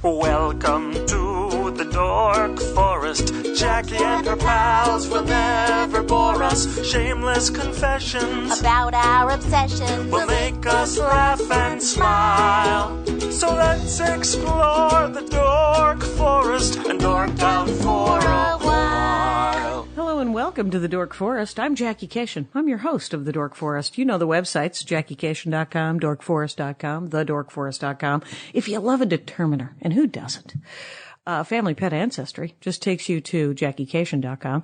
Welcome to the Dork Forest. Jackie and her pals will never bore us. Shameless confessions about our obsessions will make us laugh and smile. So let's explore the Dork Forest and dork out for a while. Hello and welcome to the Dork Forest. I'm Jackie Kashian. I'm your host of the Dork Forest. You know the websites, JackieKashian.com, DorkForest.com, TheDorkForest.com. If you love a determiner, and who doesn't? Family Pet Ancestry just takes you to JackieKashian.com.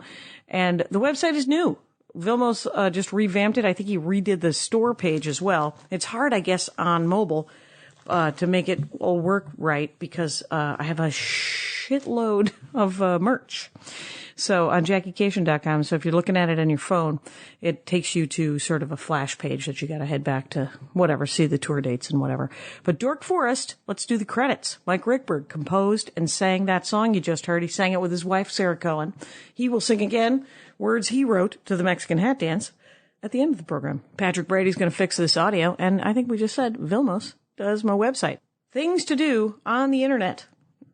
And the website is new. Vilmos just revamped it. I think he redid the store page as well. It's hard, I guess, on mobile to make it all work right because I have a shitload of merch. So on JackieKashian.com, so if you're looking at it on your phone, it takes you to sort of a flash page that you got to head back to whatever, see the tour dates and whatever. But Dork Forest, let's do the credits. Mike Rickberg composed and sang that song you just heard. He sang it with his wife, Sarah Cohen. He will sing again words he wrote to the Mexican Hat Dance at the end of the program. Patrick Brady's going to fix this audio, and I think we just said Vilmos does my website. Things to do on the internet.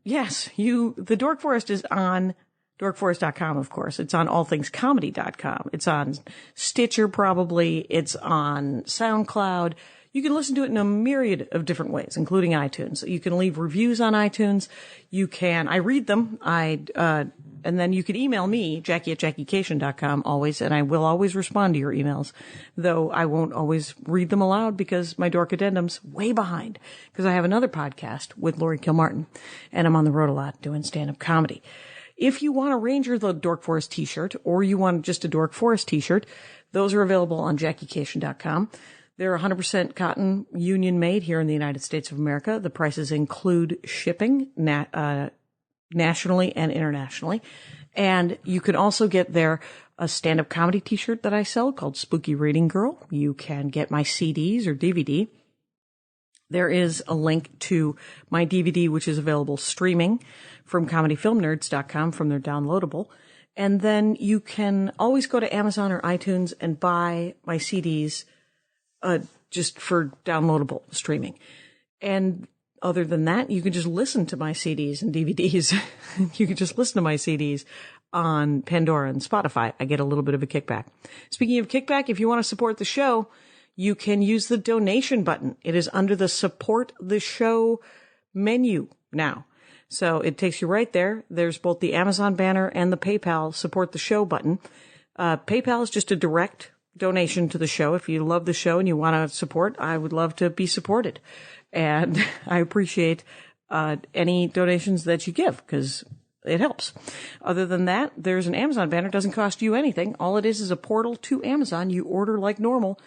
Yes, the Dork Forest is on DorkForest.com, of course. It's on allthingscomedy.com. It's on Stitcher, probably. It's on SoundCloud. You can listen to it in a myriad of different ways, including iTunes. You can leave reviews on iTunes. I read them. And then you can email me, Jackie at JackieKashian.com always, and I will always respond to your emails, though I won't always read them aloud because my Dork Addendum's way behind because I have another podcast with Lori Kilmartin, and I'm on the road a lot doing stand-up comedy. If you want a Ranger the Dork Forest t-shirt, or you want just a Dork Forest t-shirt, those are available on JackieKashian.com. They're 100% cotton, union made here in the United States of America. The prices include shipping nationally and internationally. And you can also get there a stand-up comedy t-shirt that I sell called Spooky Reading Girl. You can get my CDs or DVD. There is a link to my DVD, which is available streaming from comedyfilmnerds.com from their downloadable. And then you can always go to Amazon or iTunes and buy my CDs just for downloadable streaming. And other than that, you can just listen to my CDs and DVDs. You can just listen to my CDs on Pandora and Spotify. I get a little bit of a kickback. Speaking of kickback, if you want to support the show, you can use the donation button. It is under the support the show menu now. So it takes you right there. There's both the Amazon banner and the PayPal support the show button. PayPal is just a direct donation to the show. If you love the show and you want to support, I would love to be supported. And I appreciate any donations that you give because it helps. Other than that, there's an Amazon banner. It doesn't cost you anything. All it is a portal to Amazon. You order like normal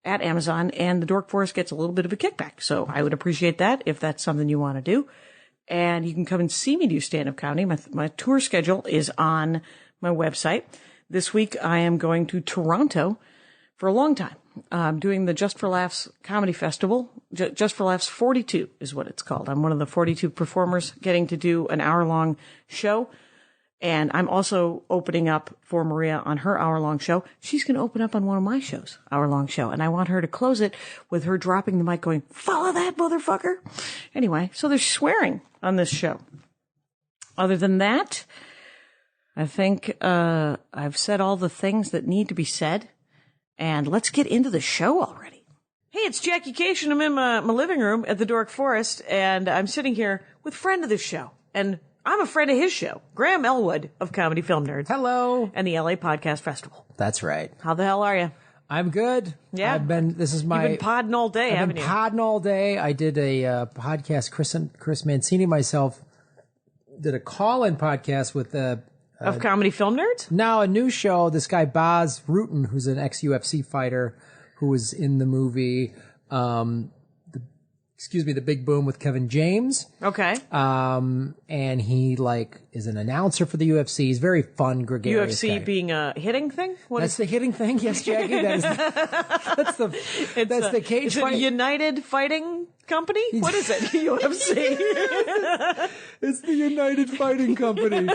at Amazon, and the Dork Forest gets a little bit of a kickback. So I would appreciate that if that's something you want to do. And you can come and see me do stand-up comedy. My tour schedule is on my website. This week I am going to Toronto for a long time. I'm doing the Just for Laughs Comedy Festival. Just for Laughs 42 is what it's called. I'm one of the 42 performers getting to do an hour-long show. And I'm also opening up for Maria on her hour-long show. She's going to open up on one of my shows, hour-long show. And I want her to close it with her dropping the mic going, "Follow that, motherfucker." Anyway, so there's swearing on this show. Other than that, I think I've said all the things that need to be said. And let's get into the show already. Hey, it's Jackie Kashian. I'm in my living room at the Dork Forest, and I'm sitting here with friend of the show. And I'm a friend of his show, Graham Elwood of Comedy Film Nerds. Hello. And the LA Podcast Festival. That's right. How the hell are you? I'm good. Yeah. You've been podding all day, haven't you? I've been podding all day. I did a podcast. Chris Mancini and myself did a call-in podcast with of Comedy Film Nerds? Now a new show. This guy, Baz Rutten, who's an ex-UFC fighter who was in the movie, The Big Boom with Kevin James. Okay. And he is an announcer for the UFC. He's very fun, gregarious UFC guy. being a hitting thing? That's the hitting thing? Yes, Jackie. That's the cage fight. Is it United Fighting company? What is it? UFC. It's the United Fighting Company.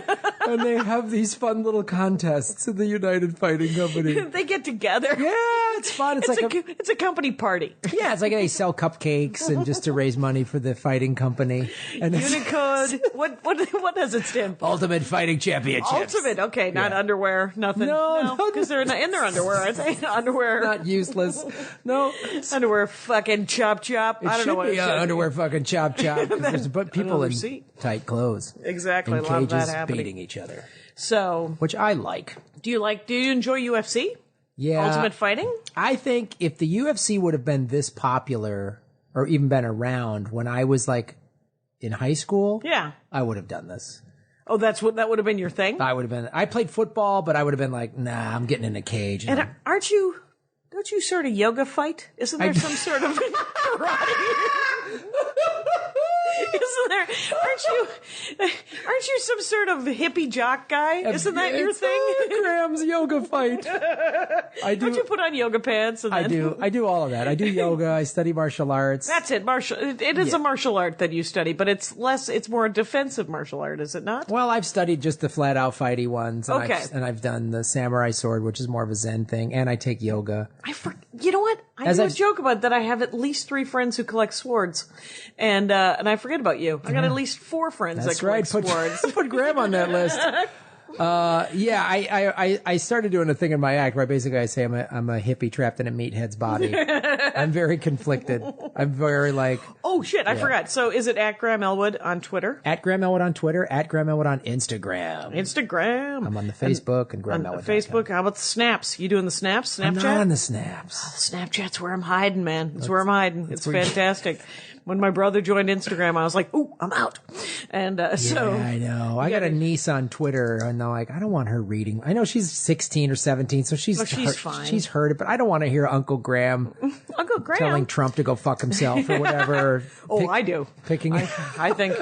And they have these fun little contests in the United Fighting Company. They get together. Yeah, it's fun. It's a company party. Yeah, it's like they sell cupcakes and just to raise money for the fighting company. And Unicode. What does it stand for? Ultimate Fighting Championships. Ultimate. Okay, not underwear. Nothing. No, because they're not in their underwear, aren't they? Underwear. Not useless. No. Underwear fucking chop. I don't know what It should be be. underwear fucking chop. There's people in seat. tight clothes. Exactly. In A lot of that cages happening. beating each other. So, Which I like. do you enjoy UFC? Yeah. Ultimate Fighting? I think if the UFC would have been this popular or even been around when I was like in high school, Yeah. I would have done this. Oh, that would have been your thing? I played football, but I would have been like, nah, I'm getting in a cage. And don't you sort of yoga fight? Isn't there some sort of karate? Isn't there? Aren't you some sort of hippie jock guy? Isn't that your thing? Graham's yoga fight. Don't you put on yoga pants? And then... I do all of that. I do yoga. I study martial arts. That's it. It is a martial art that you study, but it's more a defensive martial art, is it not? Well, I've studied just the flat out fighty ones. And Okay. I've done the samurai sword, which is more of a Zen thing. And I take yoga. You know what? I do a joke about that. I have at least 3 friends who collect swords, and I forget about you. I got at least 4 friends that collect swords. Put Graham on that list. I started doing a thing in my act where basically I say I'm a hippie trapped in a meathead's body. I'm very conflicted. I'm very like... Oh, shit, I forgot. So is it at Graham Elwood on Twitter? At Graham Elwood on Twitter, at Graham Elwood on Instagram. I'm on the Facebook and Graham Elwood. Facebook, how about the snaps? You doing the snaps? Snapchat? I'm not on the snaps. Snapchat's where I'm hiding, man. It's where I'm hiding. It's fantastic. When my brother joined Instagram, I was like, ooh, I'm out. And so... Yeah, I know. I got a niece on Twitter, and they're like, I don't want her reading. I know she's 16 or 17, so she's fine. She's heard it, but I don't want to hear Uncle Graham telling Trump to go fuck himself or whatever. I do. I think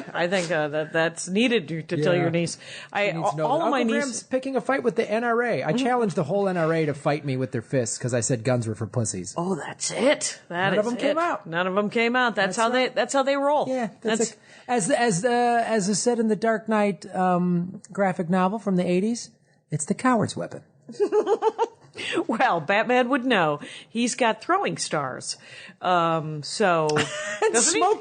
that's needed to tell your niece. All of my Uncle nieces... Graham's picking a fight with the NRA. I challenged the whole NRA to fight me with their fists because I said guns were for pussies. Oh, that's it. None of them came out. None of them came out. That's how they roll. Yeah, as is said in the Dark Knight graphic novel from the 80s, it's the coward's weapon. Well, Batman would know. He's got throwing stars. And smoke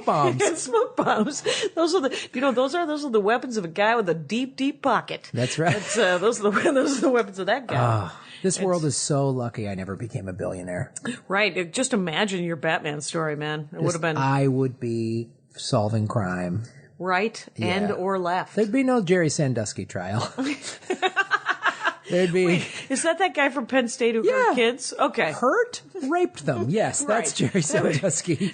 bombs. And smoke bombs. Those are the weapons of a guy with a deep, deep pocket. That's right. Those are the weapons of that guy. This world is so lucky I never became a billionaire. Right. Just imagine your Batman story, man. It would have been I would be solving crime. right and or left. There'd be no Jerry Sandusky trial. There'd be. Wait, is that guy from Penn State who hurt kids? Okay. Hurt? Raped them. Yes, that's Jerry Sandusky.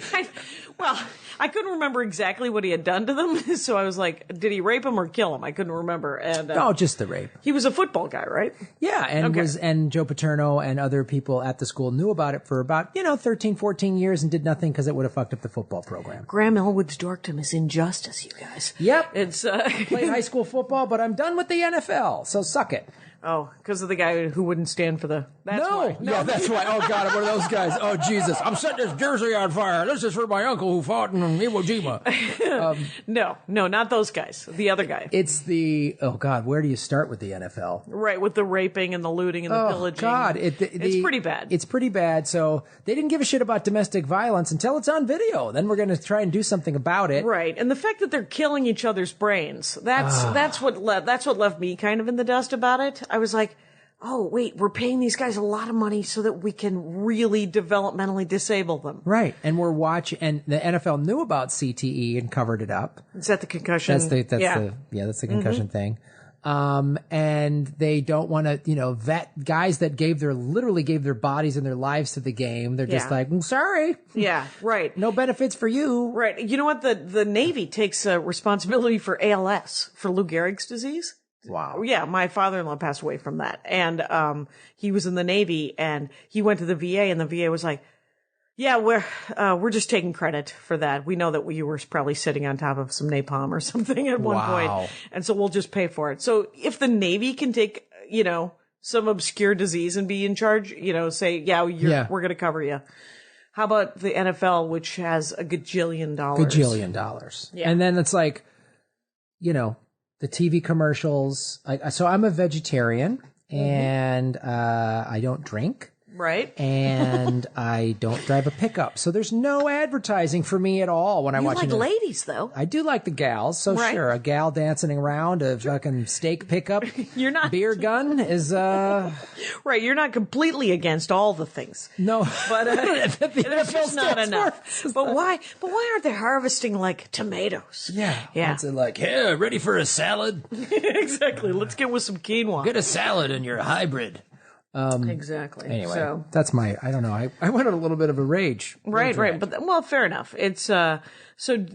I couldn't remember exactly what he had done to them, so I was like, did he rape him or kill him? I couldn't remember. And no, just the rape. He was a football guy, right? Yeah, and Joe Paterno and other people at the school knew about it for about 13, 14 years and did nothing because it would have fucked up the football program. Graham Elwood's dorkdom is injustice, you guys. Yep. It's played high school football, but I'm done with the NFL, so suck it. Oh, because of the guy who wouldn't stand for the... That's why. Yeah, that's why. Oh, God, I'm one of those guys. Oh, Jesus. I'm setting this jersey on fire. This is for my uncle who fought in Iwo Jima. No, not those guys. The other guy. It's the... Oh, God, where do you start with the NFL? Right, with the raping and the looting and the pillaging. Oh, God. It's pretty bad. It's pretty bad. So they didn't give a shit about domestic violence until it's on video. Then we're going to try and do something about it. Right. And the fact that they're killing each other's brains, that's what left me kind of in the dust about it. I was like... Oh, wait, we're paying these guys a lot of money so that we can really developmentally disable them. Right. And we're watching, and the NFL knew about CTE and covered it up. Is that the concussion? That's the concussion thing. And they don't want to, vet guys that literally gave their bodies and their lives to the game. They're just like, sorry. Yeah, right. No benefits for you. Right. You know what? The Navy takes responsibility for ALS, for Lou Gehrig's disease. Wow. Yeah, my father-in-law passed away from that. And he was in the Navy and he went to the VA and the VA was like, yeah, we're just taking credit for that. We know that you were probably sitting on top of some napalm or something at one point. And so we'll just pay for it. So if the Navy can take, some obscure disease and be in charge, say, we're going to cover you. How about the NFL, which has a gajillion dollars? Gajillion dollars. Yeah. And then it's like, the TV commercials. So I'm a vegetarian and I don't drink. Right. And I don't drive a pickup. So there's no advertising for me at all when I watch it. You like ladies, though. I do like the gals. So Right. sure, a gal dancing around, a fucking steak pickup, You're not beer gun is, right. You're not completely against all the things. no. But The there's just not stands enough. But why aren't they harvesting like tomatoes? Yeah. Yeah. It's like, yeah, ready for a salad? Exactly. Let's get with some quinoa. Get a salad in your hybrid. Exactly. Anyway, So. that's I don't know. I went on a little bit of a rage. Right. But fair enough. It's so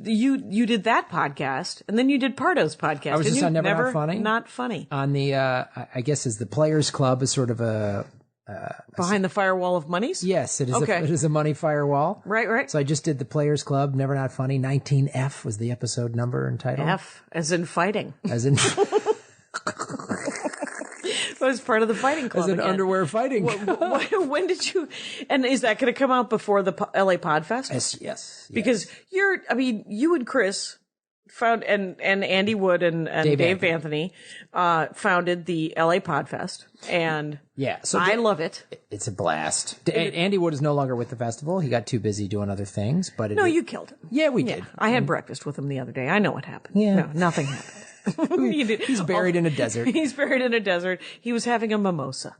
you did that podcast, and then you did Pardo's podcast. I was just on Never Not Funny. Not funny. On the, I guess is the Players Club is sort of a, Behind the firewall of monies. yes, it is. Okay. It is a money firewall. Right. So I just did the Players Club, Never Not Funny. 19F was the episode number and title. F as in fighting. As in, It was part of the fighting club. as in again. underwear fighting. When did you? And is that going to come out before the LA Podfest? Yes. Because you and Chris found and Andy Wood and Dave Anthony founded the LA Podfest, and Yeah. So I love it. it's a blast. Andy Wood is no longer with the festival. He got too busy doing other things. But No, you killed him. Yeah, we did. I had breakfast with him the other day. I know what happened. Yeah. No, nothing happened. He's buried in a desert. He's buried in a desert. He was having a mimosa.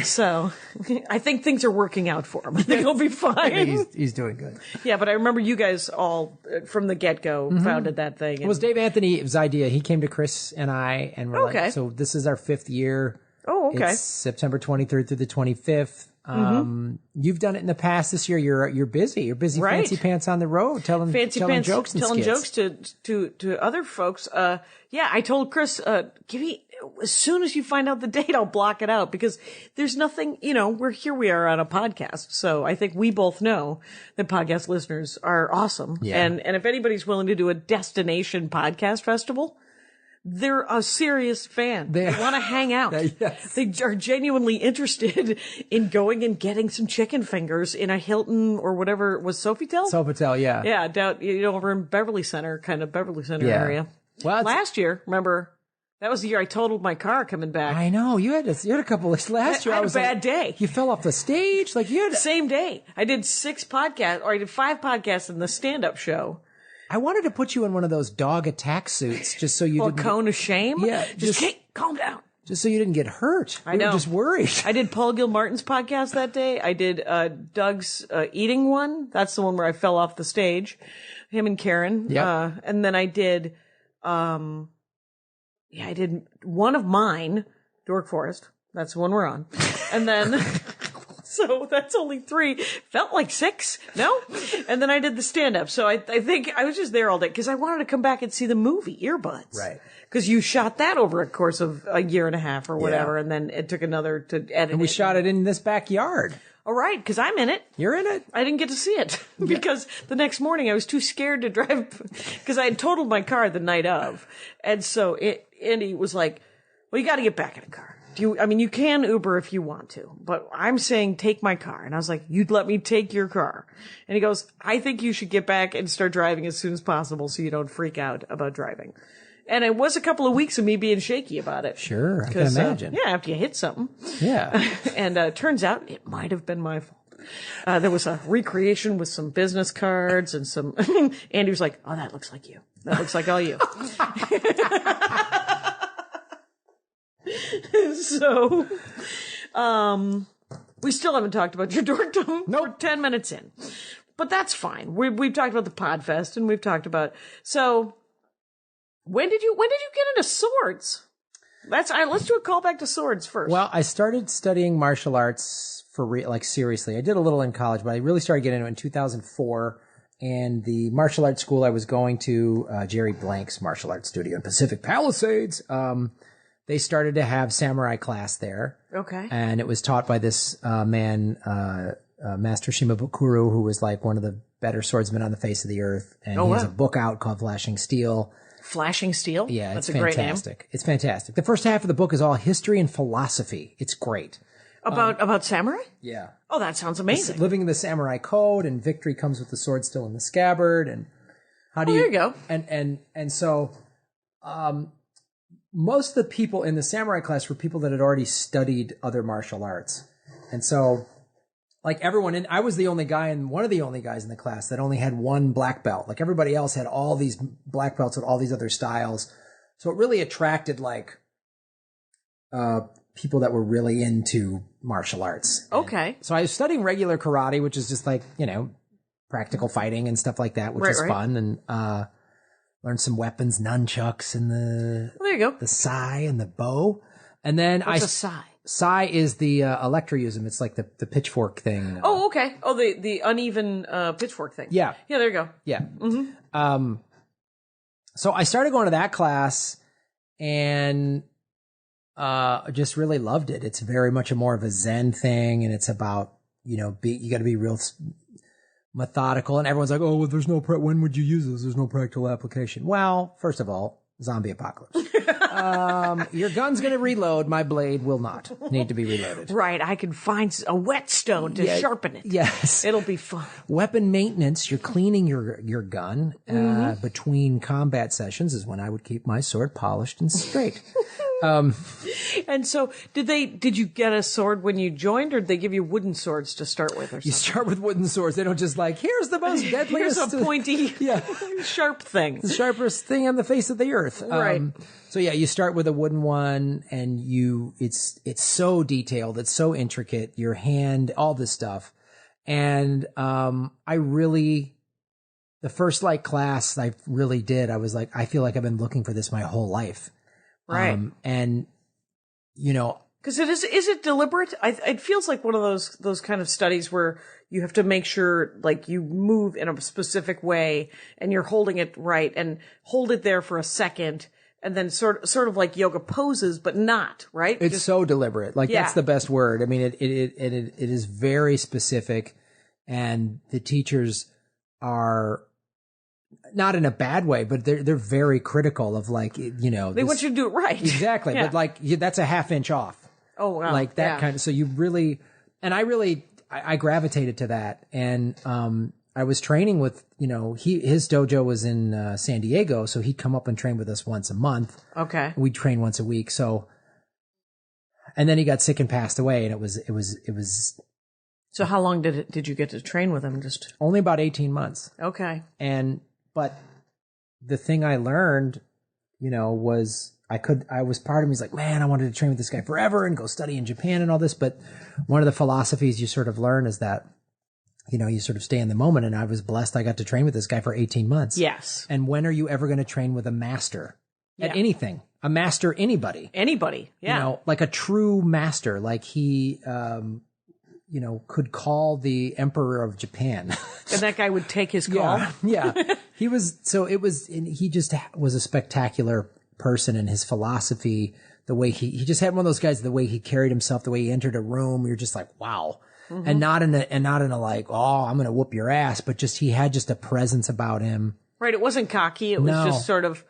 So I think things are working out for him. I think he'll be fine. He's doing good. Yeah, but I remember you guys all from the get-go founded that thing. It was Dave Anthony's idea. He came to Chris and I, and we're Okay. like, so this is our 5th year. Oh, okay. It's September 23rd through the 25th. You've done it in the past. This year, you're busy. You're busy, Right. fancy pants on the road, telling jokes and telling skits. jokes to other folks. Yeah, I told Chris, give me as soon as you find out the date, I'll block it out because there's nothing. We are on a podcast, so I think we both know that podcast listeners are awesome. Yeah. And if anybody's willing to do a destination podcast festival, they're a serious fan. They want to hang out. Yes. They are genuinely interested in going and getting some chicken fingers in a Hilton or whatever it was, Sofitel? Sofitel, yeah. Yeah, down, over in Beverly Center Yeah. area. Well, Last year, remember, that was the year I totaled my car coming back. I know you had a couple of last year. I had was a bad like, day. You fell off the stage, like you had. Same day. I did 6 podcasts, or I did 5 podcasts in the stand-up show. I wanted to put you in one of those dog attack suits, just so you Well, didn't. cone of shame? Yeah, Just hey, calm down. Just so you didn't get hurt. I know. We were just worried. I did Paul Gilmartin's podcast that day. I did Doug's eating one. That's the one where I fell off the stage. Him and Karen. Yep. And then I did, I did one of mine, Dork Forest. That's the one we're on. And then, so that's only 3. Felt like 6. No? And then I did the stand-up. So I think I was just there all day because I wanted to come back and see the movie, Earbuds. Right. Because you shot that over a course of a year and a half or whatever, Yeah. and then it took another to edit. And we shot it in this backyard. All right, because I'm in it. You're in it. I didn't get to see it because the next morning I was too scared to drive because I had totaled my car the night of, and so Andy was like, "Well, you got to get back in a car. You can Uber if you want to, but I'm saying take my car." And I was like, "You'd let me take your car?" And he goes, "I think you should get back and start driving as soon as possible so you don't freak out about driving." And it was a couple of weeks of me being shaky about it. Sure, I can imagine. Yeah, after you hit something. Yeah. And turns out it might have been my fault. There was a recreation with some business cards and some. Andy was like, "Oh, that looks like you. That looks like all you." So, we still haven't talked about your dorkdom. Nope. We're 10 minutes in, but that's fine. We've talked about the Podfest and we've talked about. So, when did you get into swords? Let's do a call back to swords first. Well, I started studying martial arts for seriously. I did a little in college, but I really started getting into it in 2004. And the martial arts school I was going to, Jerry Blank's martial arts studio in Pacific Palisades, they started to have samurai class there. Okay. And it was taught by this man, Master Shimabukuro, who was like one of the better swordsmen on the face of the earth. And he has a book out called Flashing Steel. Flashing Steel? Yeah, That's it's a fantastic. Great name. It's fantastic. The first half of the book is all history and philosophy. It's great. About samurai? Yeah. Oh, that sounds amazing. Living in the samurai code, and victory comes with the sword still in the scabbard, and how do you... There you go. And so, most of the people in the samurai class were people that had already studied other martial arts. And so, like I was the only guy and one of the only guys in the class that only had one black belt. Like everybody else had all these black belts with all these other styles. So it really attracted people that were really into martial arts. Okay. So I was studying regular karate, which is just like, practical fighting and stuff like that, which was fun. And, learned some weapons, nunchucks and There you go. the sai and the bow. And then What's a sai? Sai is the electrousm. It's like the pitchfork thing. Oh, okay. Oh, the uneven pitchfork thing. Yeah. Yeah, there you go. Yeah. Mm-hmm. So I started going to that class and just really loved it. It's very much more of a Zen thing, and it's about, you got to be real methodical. And everyone's like, oh, well, there's no when would you use this? There's no practical application. Well, first of all, zombie apocalypse. Your gun's going to reload. My blade will not need to be reloaded. Right. I can find a whetstone to sharpen it. Yes. It'll be fun. Weapon maintenance. You're cleaning your gun between combat sessions is when I would keep my sword polished and straight. And so did you get a sword when you joined, or did they give you wooden swords to start with or something? You start with wooden swords. They don't just here's the most deadliest. Here's a pointy, sharp thing. The sharpest thing on the face of the earth. Right. So yeah, you start with a wooden one, and it's so detailed. It's so intricate. Your hand, all this stuff. And, the first class I really did, I was like, I feel like I've been looking for this my whole life. Right. And because is it deliberate? It feels like one of those kind of studies where you have to make sure you move in a specific way and you're holding it right and hold it there for a second and then sort of like yoga poses, but not, right? It's so deliberate. That's the best word. I mean, it is very specific, and the teachers are not in a bad way, but they're very critical of they want you to do it right. Exactly. Yeah. But that's a half inch off. Oh, wow. Kind of, so you really, and I gravitated to that. And, I was training with, his dojo was in San Diego, so he'd come up and train with us once a month. Okay. We'd train once a week. So, and then he got sick and passed away, and it was. So how long did you get to train with him? Just only about 18 months. Okay. But the thing I learned, was I was part of me was like, man, I wanted to train with this guy forever and go study in Japan and all this. But one of the philosophies you sort of learn is that, you sort of stay in the moment. And I was blessed. I got to train with this guy for 18 months. Yes. And when are you ever going to train with a master at anything? A master, anybody. Anybody. Yeah. Like a true master, like he, could call the emperor of Japan. And that guy would take his call. Yeah. He just was a spectacular person, and his philosophy, the way he just had one of those guys, the way he carried himself, the way he entered a room, you're just like, wow. Mm-hmm. And not in a like, oh, I'm going to whoop your ass, but he had just a presence about him. Right. It wasn't cocky. It was just sort of,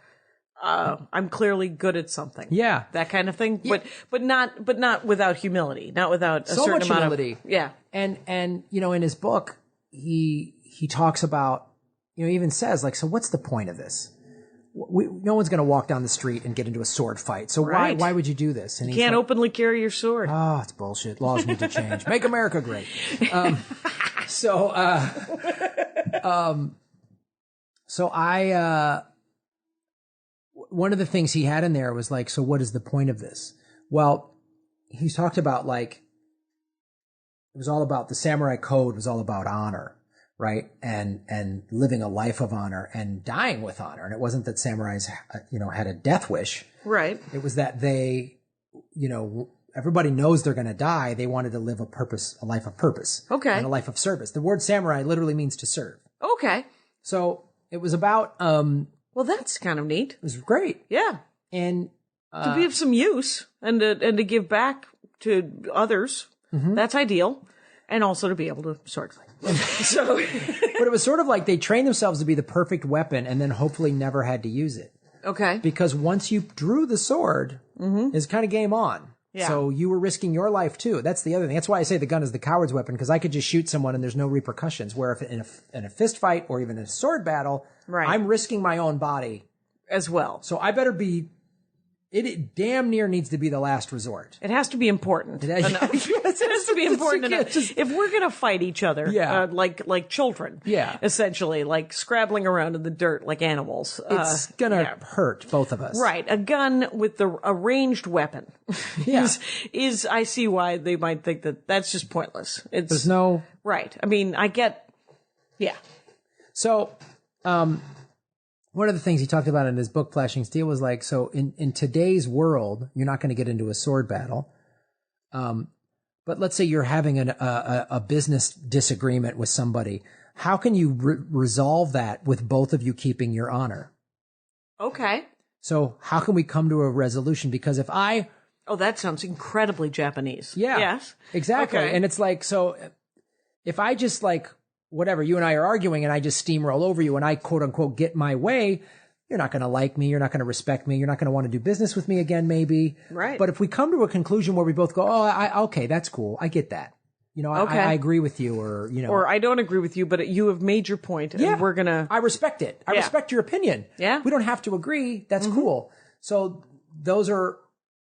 I'm clearly good at something. Yeah. That kind of thing. Yeah. But not without humility, not without a certain amount humility. Yeah. And, in his book, he talks about, he even says so what's the point of this? No one's going to walk down the street and get into a sword fight. So why would you do this? And you can't openly carry your sword. Oh, it's bullshit. Laws need to change. Make America great. One of the things he had in there was so what is the point of this? Well, he talked about it was all about the samurai code was all about honor. Right. And living a life of honor and dying with honor. And it wasn't that samurais, had a death wish. Right. It was that they, everybody knows they're going to die. They wanted to live a life of purpose. Okay. And a life of service. The word samurai literally means to serve. Okay. So it was about, well, that's kind of neat. It was great. Yeah. And, to be of some use and to give back to others. Mm-hmm. That's ideal. And also to be able to sword fight. So, but it was sort of like they trained themselves to be the perfect weapon and then hopefully never had to use it. Okay. Because once you drew the sword, it's kind of game on. Yeah. So you were risking your life too. That's the other thing. That's why I say the gun is the coward's weapon, because I could just shoot someone and there's no repercussions. Where if in a fist fight or even a sword battle, Right. I'm risking my own body. As well. So I better be, it damn near needs to be the last resort. It has to be important enough. It has to be important enough. If we're going to fight each other, Yeah. like children, Yeah. essentially, like scrabbling around in the dirt like animals. It's gonna hurt both of us. Right. A gun with a ranged weapon Yeah. is, I see why they might think that that's just pointless. There's no, Right. I mean, I get, yeah. so, one of the things he talked about in his book, Flashing Steel, was like, so in today's world, you're not going to get into a sword battle. But let's say you're having a business disagreement with somebody. How can you resolve that with both of you keeping your honor? Okay. So how can we come to a resolution? Because if I... Oh, that sounds incredibly Japanese. Yeah. Yes. Exactly. Okay. And it's like, so if I just like, whatever, you and I are arguing and I just steamroll over you and I quote unquote get my way, you're not going to like me. You're not going to respect me. You're not going to want to do business with me again, maybe. Right. But if we come to a conclusion where we both go, oh, okay, that's cool. I get that. You know, Okay. I agree with you, or, you know. Or I don't agree with you, but you have made your point, and Yeah. we're going to... I respect it. I Yeah. respect your opinion. Yeah. We don't have to agree. That's cool. So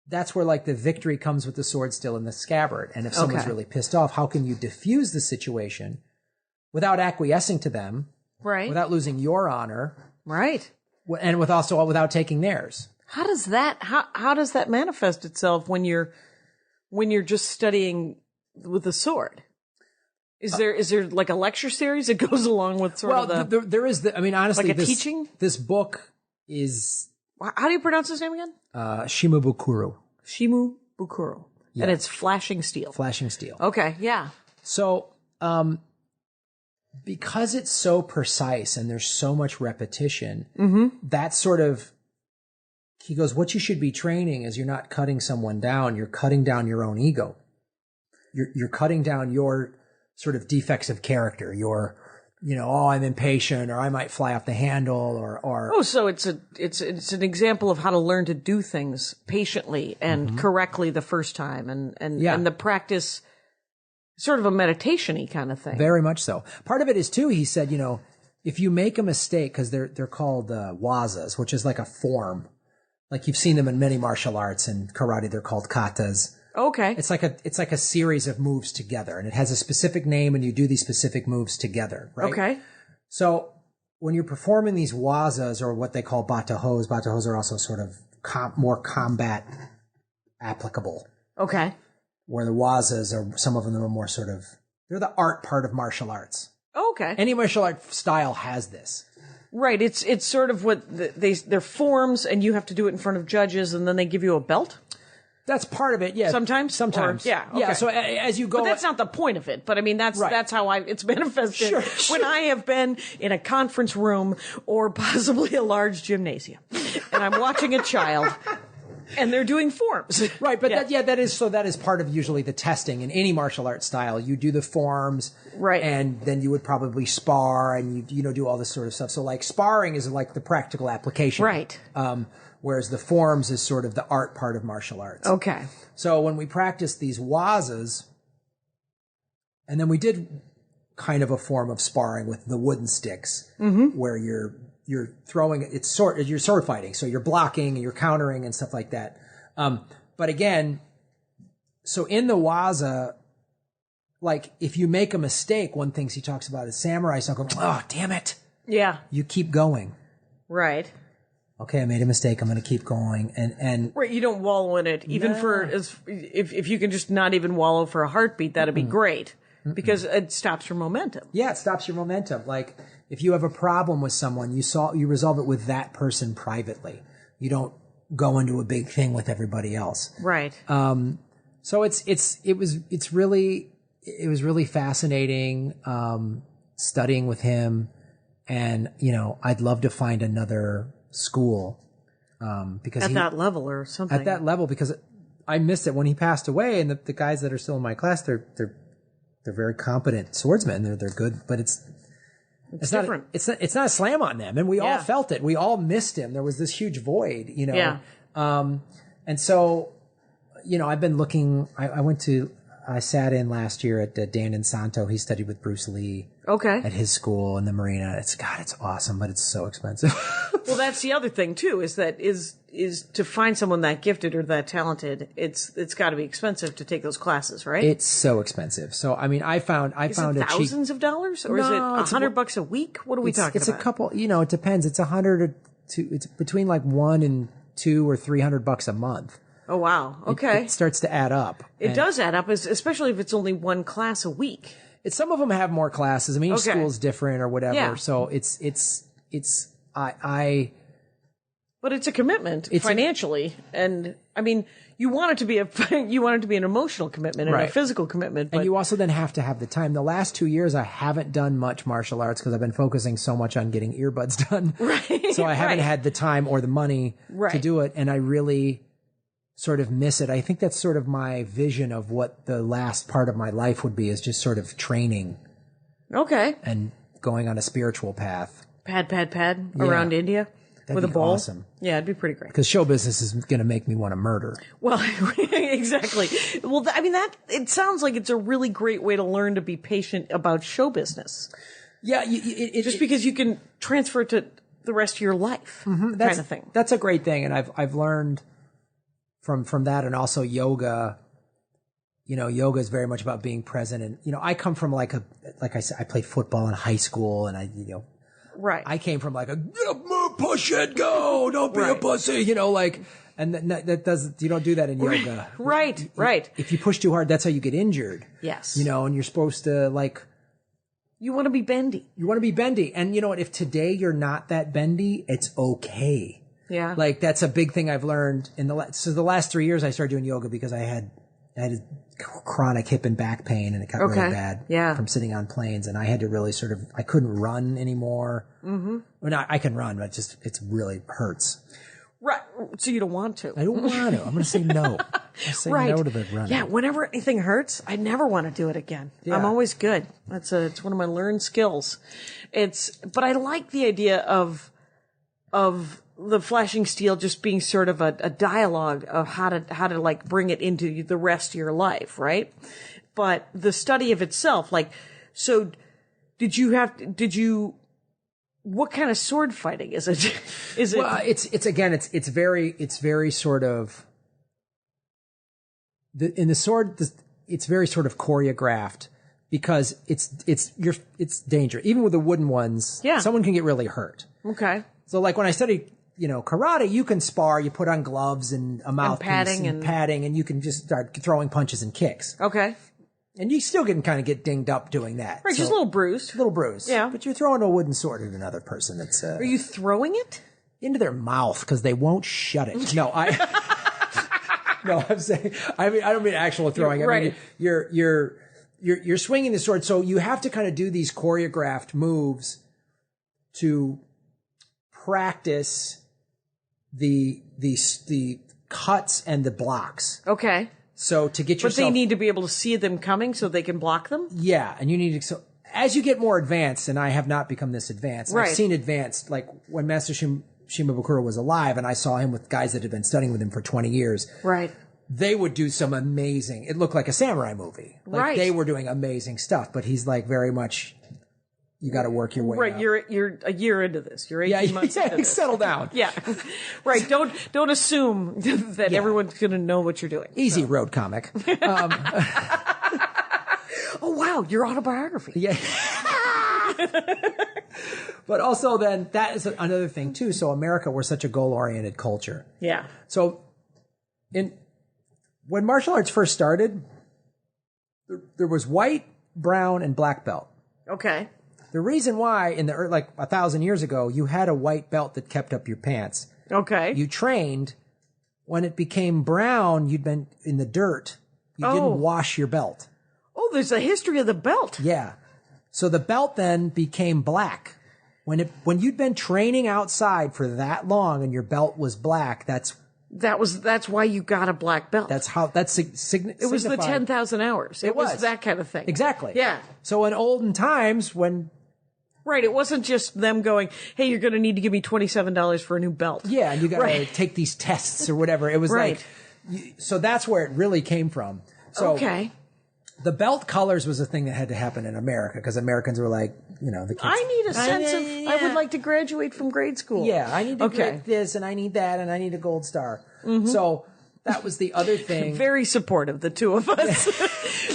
that's where like the victory comes with the sword still in the scabbard. And if someone's Okay. really pissed off, how can you diffuse the situation without acquiescing to them, Right. without losing your honor, Right. and without taking theirs? How does that manifest itself when you're just studying with a sword? Is there like a lecture series that goes along with sort of the... there is I mean, honestly, Like a teaching? This book is How do you pronounce his name again? Shimabukuro, Shimu Bukuro. Yeah. And it's Flashing Steel. Flashing Steel. Okay, yeah. So, because it's so precise and there's so much repetition, that sort of, he goes, what you should be training is you're not cutting someone down, you're cutting down your own ego. You're cutting down your sort of defects of character, your, you know, oh, I'm impatient, or I might fly off the handle, or Oh, so it's an example of how to learn to do things patiently and correctly the first time, and the practice, sort of a meditation-y kind of thing. very much so. Part of it is too, he said, you know, if you make a mistake, because they're called wazas, which is like a form, like you've seen them in many martial arts and karate, they're called katas. Okay. It's like a series of moves together, and it has a specific name, and you do these specific moves together, right? Okay. So when you're performing these wazas, or what they call batahos are also sort of more combat applicable, Okay. where the wazas are, some of them are more sort of, they're the art part of martial arts. Okay. Any martial art style has this. Right. It's sort of what they're forms, and you have to do it in front of judges, and then they give you a belt. That's part of it, yeah. Sometimes? Sometimes. Or- yeah, okay. Yeah, so as you go... But that's not the point of it. But I mean, that's Right. how it's manifested Sure. when I have been in a conference room or possibly a large gymnasium, and I'm watching a child, and they're doing forms. Right, but Yeah. that is part of usually the testing in any martial arts style. You do the forms, Right. and then you would probably spar, and you do all this sort of stuff. So like sparring is like the practical application, Right. Whereas the forms is sort of the art part of martial arts. Okay. So when we practiced these wazas, and then we did kind of a form of sparring with the wooden sticks, where you're throwing you're sword fighting, so you're blocking and you're countering and stuff like that. But again, so in the waza, like if you make a mistake, one thing he talks about is samurai. So go, oh damn it! Yeah. You keep going. Right. Okay, I made a mistake. I'm going to keep going, and Right. You don't wallow in it, even if you can just not even wallow for a heartbeat, that'd be great, because it stops your momentum. yeah, it stops your momentum. Like if you have a problem with someone, you resolve it with that person privately. You don't go into a big thing with everybody else. Right. So it was really fascinating studying with him, and you know I'd love to find another school because At that level or something. at that level, because I missed it when he passed away, and the guys that are still in my class, they're very competent swordsmen. They're good, but it's different. It's not a slam on them, and we all Yeah. felt it. We all missed him. There was this huge void, you know. Yeah. And so, I've been looking, I sat in last year at Dan Insanto. He studied with Bruce Lee. Okay. At his school in the marina. It's awesome, but it's so expensive. Well, that's the other thing too, is to find someone that gifted or that talented, it's got to be expensive to take those classes, right? It's so expensive. So, I mean, I found is a it thousands of dollars, or is it $100 a week? What are we talking about? It's a couple, it depends. It's it's between like $100 and $200 or $300 a month. Oh, wow. Okay. It starts to add up. It does add up, especially if it's only one class a week. Some of them have more classes. I mean, each school's different or whatever. Yeah. So But it's a commitment financially, and I mean, you want it to be an emotional commitment and a physical commitment. But and you also then have to have the time. The last 2 years, I haven't done much martial arts because I've been focusing so much on getting earbuds done. Right. So I haven't had the time or the money to do it, and I really sort of miss it. I think that's sort of my vision of what the last part of my life would be, is just sort of training. Okay. And going on a spiritual path. Pad around India. That'd with a be bowl. Awesome. Yeah, it'd be pretty great. Because show business is going to make me want to murder. Well, exactly. Well, I mean, it sounds like it's a really great way to learn to be patient about show business. Yeah. Because you can transfer it to the rest of your life, kind of thing. That's a great thing. And I've learned from that, and also yoga. Yoga is very much about being present. And, I come from like I said, I played football in high school, and right. I came from like a get up, move, push it, go, don't be a pussy, and that does, you don't do that in yoga. Right. If you push too hard, that's how you get injured. Yes. And you're supposed to you want to be bendy. And you know what? If today you're not that bendy, it's okay. Yeah. Like that's a big thing I've learned so the last 3 years I started doing yoga because I had a chronic hip and back pain, and it got really bad from sitting on planes, and I had to really I couldn't run anymore. Mm-hmm. Well, I can run, but it really hurts. Right. So you don't want to. I don't want to. I'm going to say no. I'll say no to the running. Yeah. Whenever anything hurts, I never want to do it again. Yeah. I'm always good. It's one of my learned skills. But I like the idea of the flashing steel just being sort of a dialogue of how to like bring it into the rest of your life, right? But the study of itself, so what kind of sword fighting is it? Well, it's very sort of in the sword, it's very sort of choreographed because it's dangerous. Even with the wooden ones, someone can get really hurt. Okay. So like when I studied, karate, you can spar, you put on gloves and a mouthpiece and padding, and you can just start throwing punches and kicks. Okay. And you still can kind of get dinged up doing that. Right, just a little bruised. Yeah. But you're throwing a wooden sword at another person. Are you throwing it? Into their mouth because they won't shut it. No, no, I'm saying, I don't mean actual throwing. I mean, you're swinging the sword. So you have to kind of do these choreographed moves to practice the cuts and the blocks. Okay. So to get yourself... But they need to be able to see them coming so they can block them? Yeah, and you need to... So as you get more advanced, and I have not become this advanced, I've seen advanced, like when Master Shimabukuro was alive, and I saw him with guys that had been studying with him for 20 years. Right. They would do some amazing... It looked like a samurai movie. Like they were doing amazing stuff, but he's like very much... You got to work your way up. You're a year into this. You're 18 months into this. Settle down. Yeah. Right. Don't assume that everyone's going to know what you're doing. Easy road comic. Oh, wow. Your autobiography. Yeah. But also then that is another thing too. So America, we're such a goal-oriented culture. Yeah. So when martial arts first started, there was white, brown, and black belt. Okay. The reason why in the 1,000 years ago, you had a white belt that kept up your pants. Okay. You trained. When it became brown, you'd been in the dirt. You didn't wash your belt. Oh, there's a history of the belt. Yeah. So the belt then became black. When you'd been training outside for that long and your belt was black, that's why you got a black belt. It was the 10,000 hours. It was that kind of thing. Exactly. Yeah. So in olden times when... Right. It wasn't just them going, hey, you're going to need to give me $27 for a new belt. Yeah. And you got to take these tests or whatever. It was like, so that's where it really came from. So Okay. the belt colors was a thing that had to happen in America because Americans were like, the kids. I need a sense of, I would like to graduate from grade school. Yeah, I need to Okay. get this, and I need that, and I need a gold star. So that was the other thing. Very supportive, the two of us.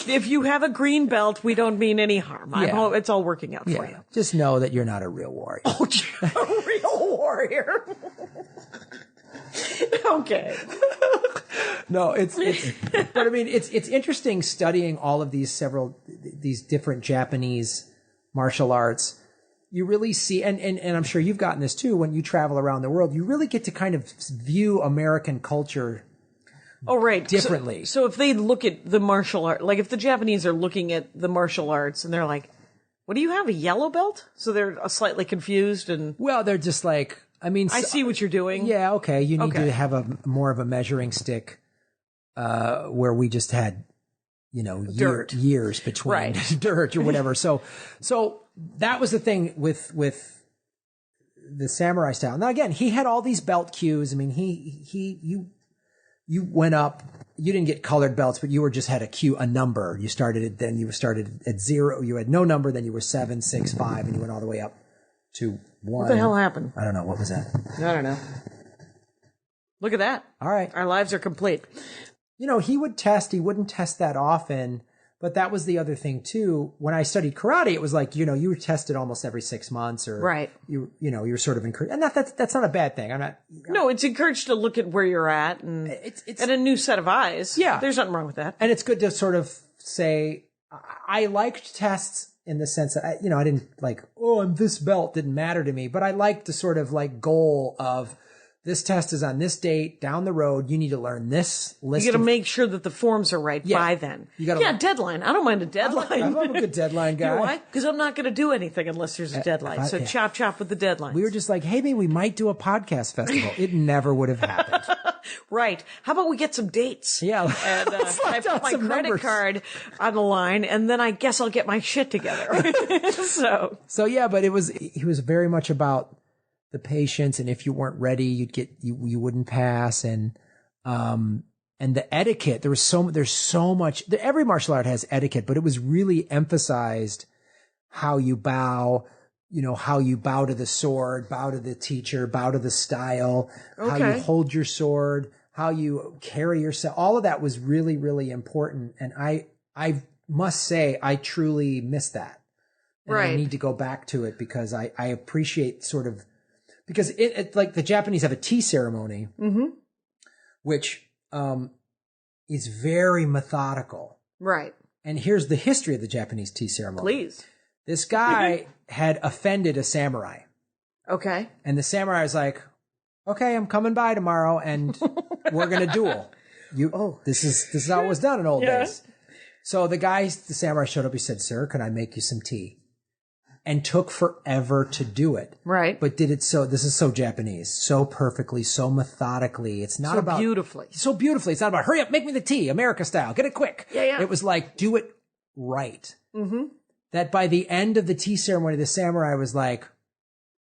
If you have a green belt, we don't mean any harm. Yeah. It's all working out for Yeah, you. just know that you're not a real warrior. A real warrior. Okay. No, but I mean, it's interesting studying all of these different Japanese martial arts. You really see, and I'm sure you've gotten this too, when you travel around the world, you really get to kind of view American culture differently. So if they look at the martial art, like if the Japanese are looking at the martial arts and they're like, what do you have, a yellow belt? So they're slightly confused and... Well, they're just like, I mean... I see what you're doing. Yeah, okay, you need to have more of a measuring stick, where we just had, years between dirt or whatever. So that was the thing with the samurai style. Now again, he had all these belt cues. I mean, you went up, you didn't get colored belts, but you just had a number. You started at 0, you had no number, then you were 7, 6, 5, and you went all the way up to 1. What the hell happened? I don't know. What was that? I don't know. Look at that. All right. Our lives are complete. He wouldn't test that often, but that was the other thing too. When I studied karate, it was like, you were tested almost every 6 months or you're sort of encouraged. And that's not a bad thing. No, it's encouraged to look at where you're at and it's a new set of eyes. Yeah. There's nothing wrong with that. And it's good to sort of say, I liked tests in the sense that, I didn't like, I'm this belt, didn't matter to me, but I liked the sort of like goal of, this test is on this date down the road. You need to learn this list. You got to make sure that the forms are right by then. Deadline. I don't mind a deadline. I'm a good deadline guy. You know why? Because I'm not going to do anything unless there's a deadline. So chop with the deadline. We were just like, hey, maybe we might do a podcast festival. It never would have happened. Right. How about we get some dates? Yeah. And I put my credit card on the line, and then I guess I'll get my shit together. So yeah, but he was very much about the patience, and if you weren't ready, you wouldn't pass, and the etiquette. There's so much. Every martial art has etiquette, but it was really emphasized how you bow. How you bow to the sword, bow to the teacher, bow to the style, how you hold your sword, how you carry yourself. All of that was really, really important, and I must say I truly miss that. And I need to go back to it because I appreciate sort of. Because it like the Japanese have a tea ceremony, which is very methodical. Right. And here's the history of the Japanese tea ceremony. Please. This guy had offended a samurai. Okay. And the samurai was like, okay, I'm coming by tomorrow and we're going to duel. This is how it was done in old days. So the samurai showed up. He said, sir, can I make you some tea? And took forever to do it. Right. But did it this is so Japanese, so perfectly, so methodically. It's not about... So beautifully. It's not about, hurry up, make me the tea, America style, get it quick. Yeah. It was like, do it right. Mm-hmm. That by the end of the tea ceremony, the samurai was like,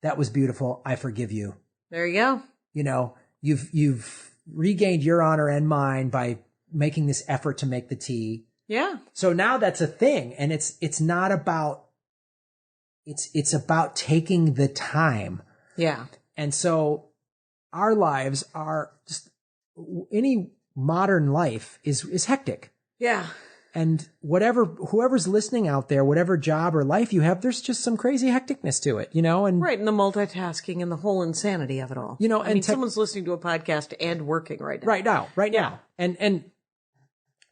that was beautiful, I forgive you. There you go. You've regained your honor and mine by making this effort to make the tea. Yeah. So now that's a thing, and it's not about... It's about taking the time. Yeah. And so our lives are just, any modern life is hectic. Yeah. And whoever's listening out there, whatever job or life you have, there's just some crazy hecticness to it, and. Right. And the multitasking and the whole insanity of it all. Someone's listening to a podcast and working right now. Right now. And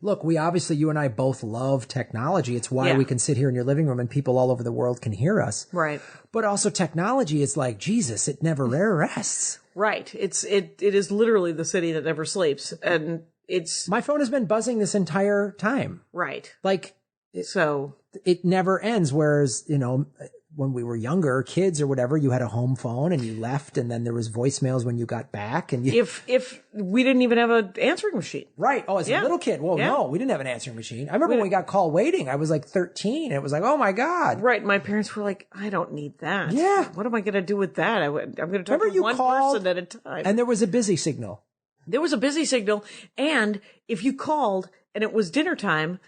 look, you and I both love technology. It's why we can sit here in your living room and people all over the world can hear us. Right. But also technology is like, Jesus, it never rests. Right. It is literally the city that never sleeps. And my phone has been buzzing this entire time. Right. Like, it never ends. Whereas, when we were younger, kids or whatever, you had a home phone and you left, and then there was voicemails when you got back. And if we didn't even have an answering machine. Right. Oh, as a little kid. Well, no, we didn't have an answering machine. I remember when we got call waiting, I was like 13 and it was like, oh my God. Right. My parents were like, I don't need that. Yeah. What am I going to do with that? I'm going to talk to one person at a time. And there was a busy signal. there was a busy signal. And if you called and it was dinner time,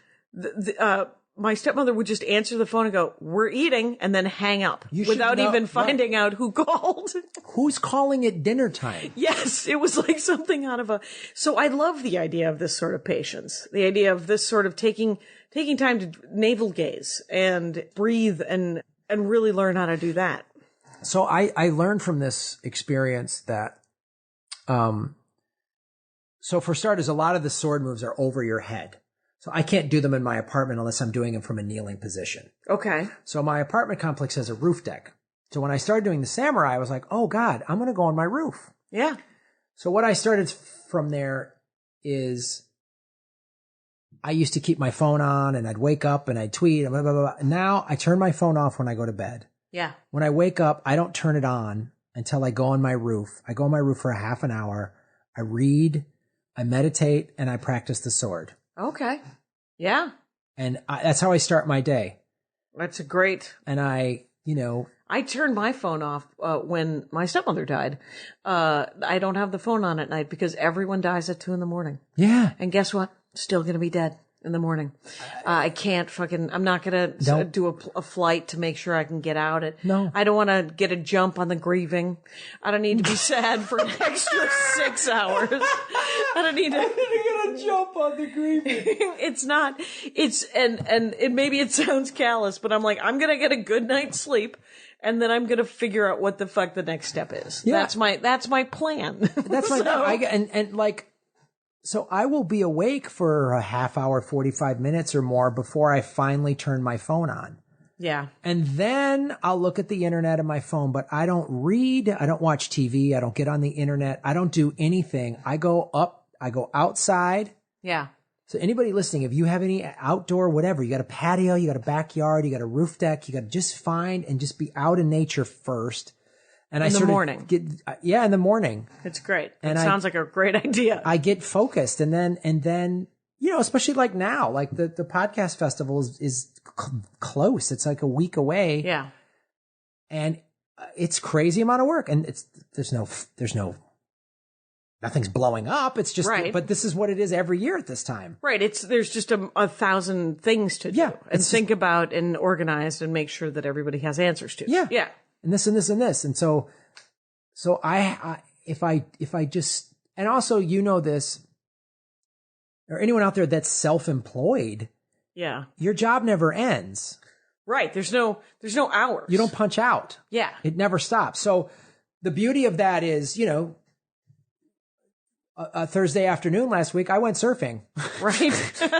my stepmother would just answer the phone and go, "We're eating," and then hang up without even finding out who called. Who's calling it dinner time? Yes, it was like something out of so I love the idea of this sort of patience, the idea of this sort of taking time to navel gaze and breathe and really learn how to do that. So I learned from this experience that, so for starters, a lot of the sword moves are over your head. So I can't do them in my apartment unless I'm doing them from a kneeling position. Okay. So my apartment complex has a roof deck. So when I started doing the samurai, I was like, oh God, I'm going to go on my roof. Yeah. So what I started from there is I used to keep my phone on and I'd wake up and I'd tweet and blah, blah, blah. And now I turn my phone off when I go to bed. Yeah. When I wake up, I don't turn it on until I go on my roof. I go on my roof for a half an hour. I read, I meditate, and I practice the sword. Okay. Yeah. And that's how I start my day. That's a great. And I turned my phone off when my stepmother died. I don't have the phone on at night because everyone dies at 2 a.m. Yeah. And guess what? Still going to be dead in the morning. I can't I'm not going to do a flight to make sure I can get out. No. I don't want to get a jump on the grieving. I don't need to be sad for an extra 6 hours. I don't need to get a jump on the grieving. And maybe it sounds callous, but I'm like, I'm going to get a good night's sleep. And then I'm going to figure out what the fuck the next step is. Yeah. That's my plan. That's my, so I will be awake for a half hour, 45 minutes or more before I finally turn my phone on. Yeah. And then I'll look at the internet on my phone, but I don't read. I don't watch TV. I don't get on the internet. I don't do anything. I go outside. Yeah. So anybody listening, if you have any outdoor, whatever, you got a patio, you got a backyard, you got a roof deck, you got to just find and just be out in nature first. And in the morning. In the morning. It's great. It sounds like a great idea. I get focused and then, especially like now, like the podcast festival is close. It's like a week away. Yeah. And it's crazy amount of work and nothing's blowing up. It's just, right. But this is what it is every year at this time. Right. There's just a 1,000 things to do and think about and organize and make sure that everybody has answers to. Yeah. Yeah. And this and this and this. And so if I just, and also, this, or anyone out there that's self-employed. Yeah. Your job never ends. Right. There's no hours. You don't punch out. Yeah. It never stops. So the beauty of that is, a Thursday afternoon last week, I went surfing. Right.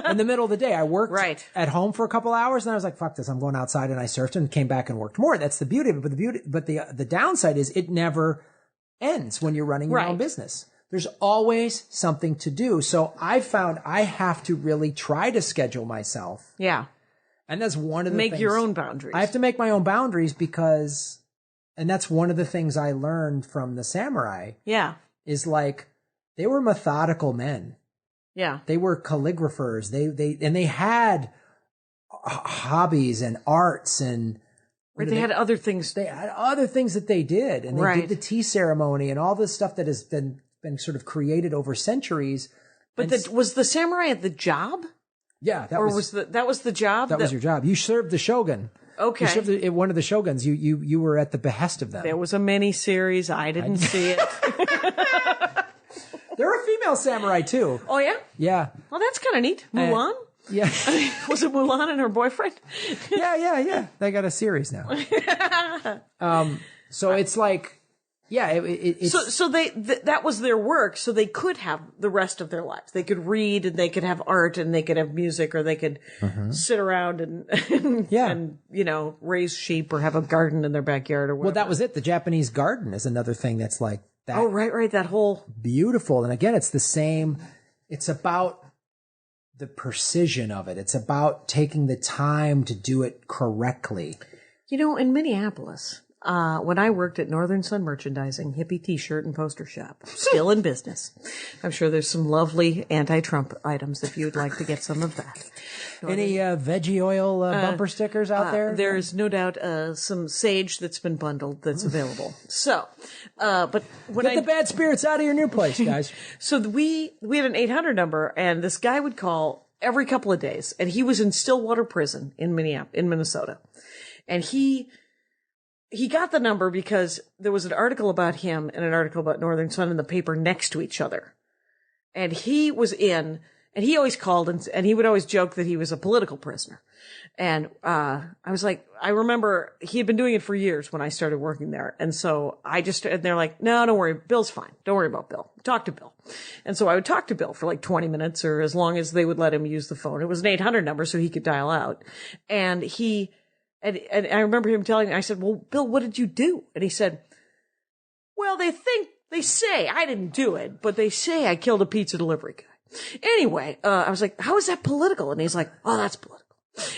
In the middle of the day. I worked right. at home for a couple hours and I was like, fuck this. I'm going outside, and I surfed and came back and worked more. That's the beauty of it. But the downside is it never ends when you're running your own business. There's always something to do. So I found I have to really try to schedule myself. Yeah. And that's one of the things. Make your own boundaries. I have to make my own boundaries and that's one of the things I learned from the samurai. Yeah. Is like, they were methodical men. Yeah. They were calligraphers. They had hobbies and arts and they had other things. They had other things that they did. And they did the tea ceremony and all this stuff that has been sort of created over centuries. But was the samurai at the job? Yeah, that was the job. That was your job. You served the shogoun. Okay. You served one of the shoguns. You were at the behest of them. There was a mini series. I didn't see it. There were female samurai too. Oh yeah? Yeah. Well, that's kind of neat. Mulan? Yeah. Was it Mulan and her boyfriend? Yeah. They got a series now. So it's like, it's so that was their work. So they could have the rest of their lives. They could read and they could have art and they could have music, or they could sit around and raise sheep or have a garden in their backyard or whatever. Well, that was it. The Japanese garden is another thing that's like that. Oh, right. That whole beautiful. And again, it's the same. It's about the precision of it. It's about taking the time to do it correctly. In Minneapolis, when I worked at Northern Sun Merchandising, hippie t-shirt and poster shop. Still in business. I'm sure there's some lovely anti-Trump items if you'd like to get some of that. Any veggie oil bumper stickers out there? There is no doubt some sage that's been bundled that's available. So, but when Get the bad spirits out of your new place, guys. So we had an 800 number, and this guy would call every couple of days, and he was in Stillwater Prison in Minnesota. And he got the number because there was an article about him and an article about Northern Sun in the paper next to each other. And he was in, and he always called and he would always joke that he was a political prisoner. And, I was like, I remember he had been doing it for years when I started working there. And so and they're like, no, don't worry. Bill's fine. Don't worry about Bill. Talk to Bill. And so I would talk to Bill for like 20 minutes or as long as they would let him use the phone. It was an 800 number so he could dial out. And and I remember him telling me, I said, well, Bill, what did you do? And he said, well, they say I didn't do it, but they say I killed a pizza delivery guy. Anyway, I was like, how is that political? And he's like, oh, that's political.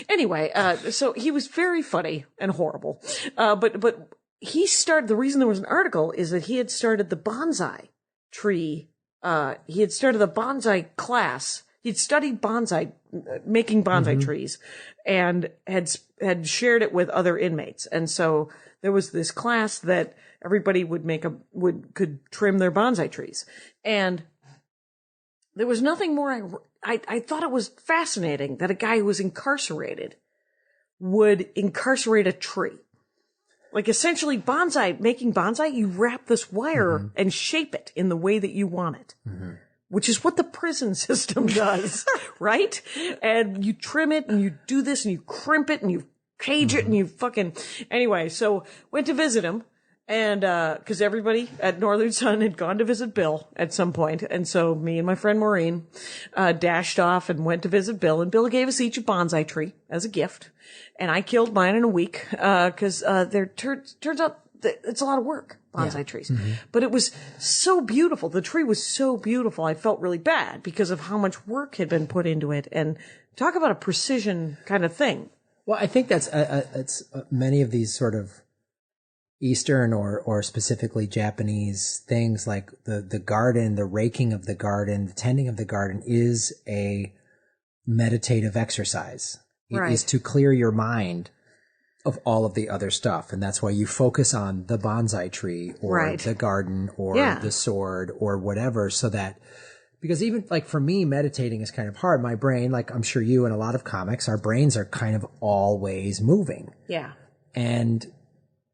Anyway, so he was very funny and horrible. But the reason there was an article is that he had started the bonsai tree. He had started the bonsai class. He'd studied bonsai, making bonsai trees, and had shared it with other inmates. And so there was this class that everybody could trim their bonsai trees. And there was nothing more. I thought it was fascinating that a guy who was incarcerated would incarcerate a tree. Like essentially making bonsai, you wrap this wire and shape it in the way that you want it. Which is what the prison system does, right? And you trim it and you do this and you crimp it and you cage it and you anyway, so went to visit him. And, cause everybody at Northern Sun had gone to visit Bill at some point. And so me and my friend Maureen, dashed off and went to visit Bill, and Bill gave us each a bonsai tree as a gift. And I killed mine in a week, cause, turns out that it's a lot of work, bonsai trees. But it was so beautiful. The tree was so beautiful. I felt really bad because of how much work had been put into it. And talk about a precision kind of thing. Well, I think that's, it's many of these sort of Eastern or specifically Japanese things like the garden, the raking of the garden, the tending of the garden is a meditative exercise. It is to clear your mind of all of the other stuff. And that's why you focus on the bonsai tree or the garden or the sword or whatever, so that, because even like for me, meditating is kind of hard. My brain, like I'm sure you and a lot of comics, our brains are kind of always moving. Yeah. And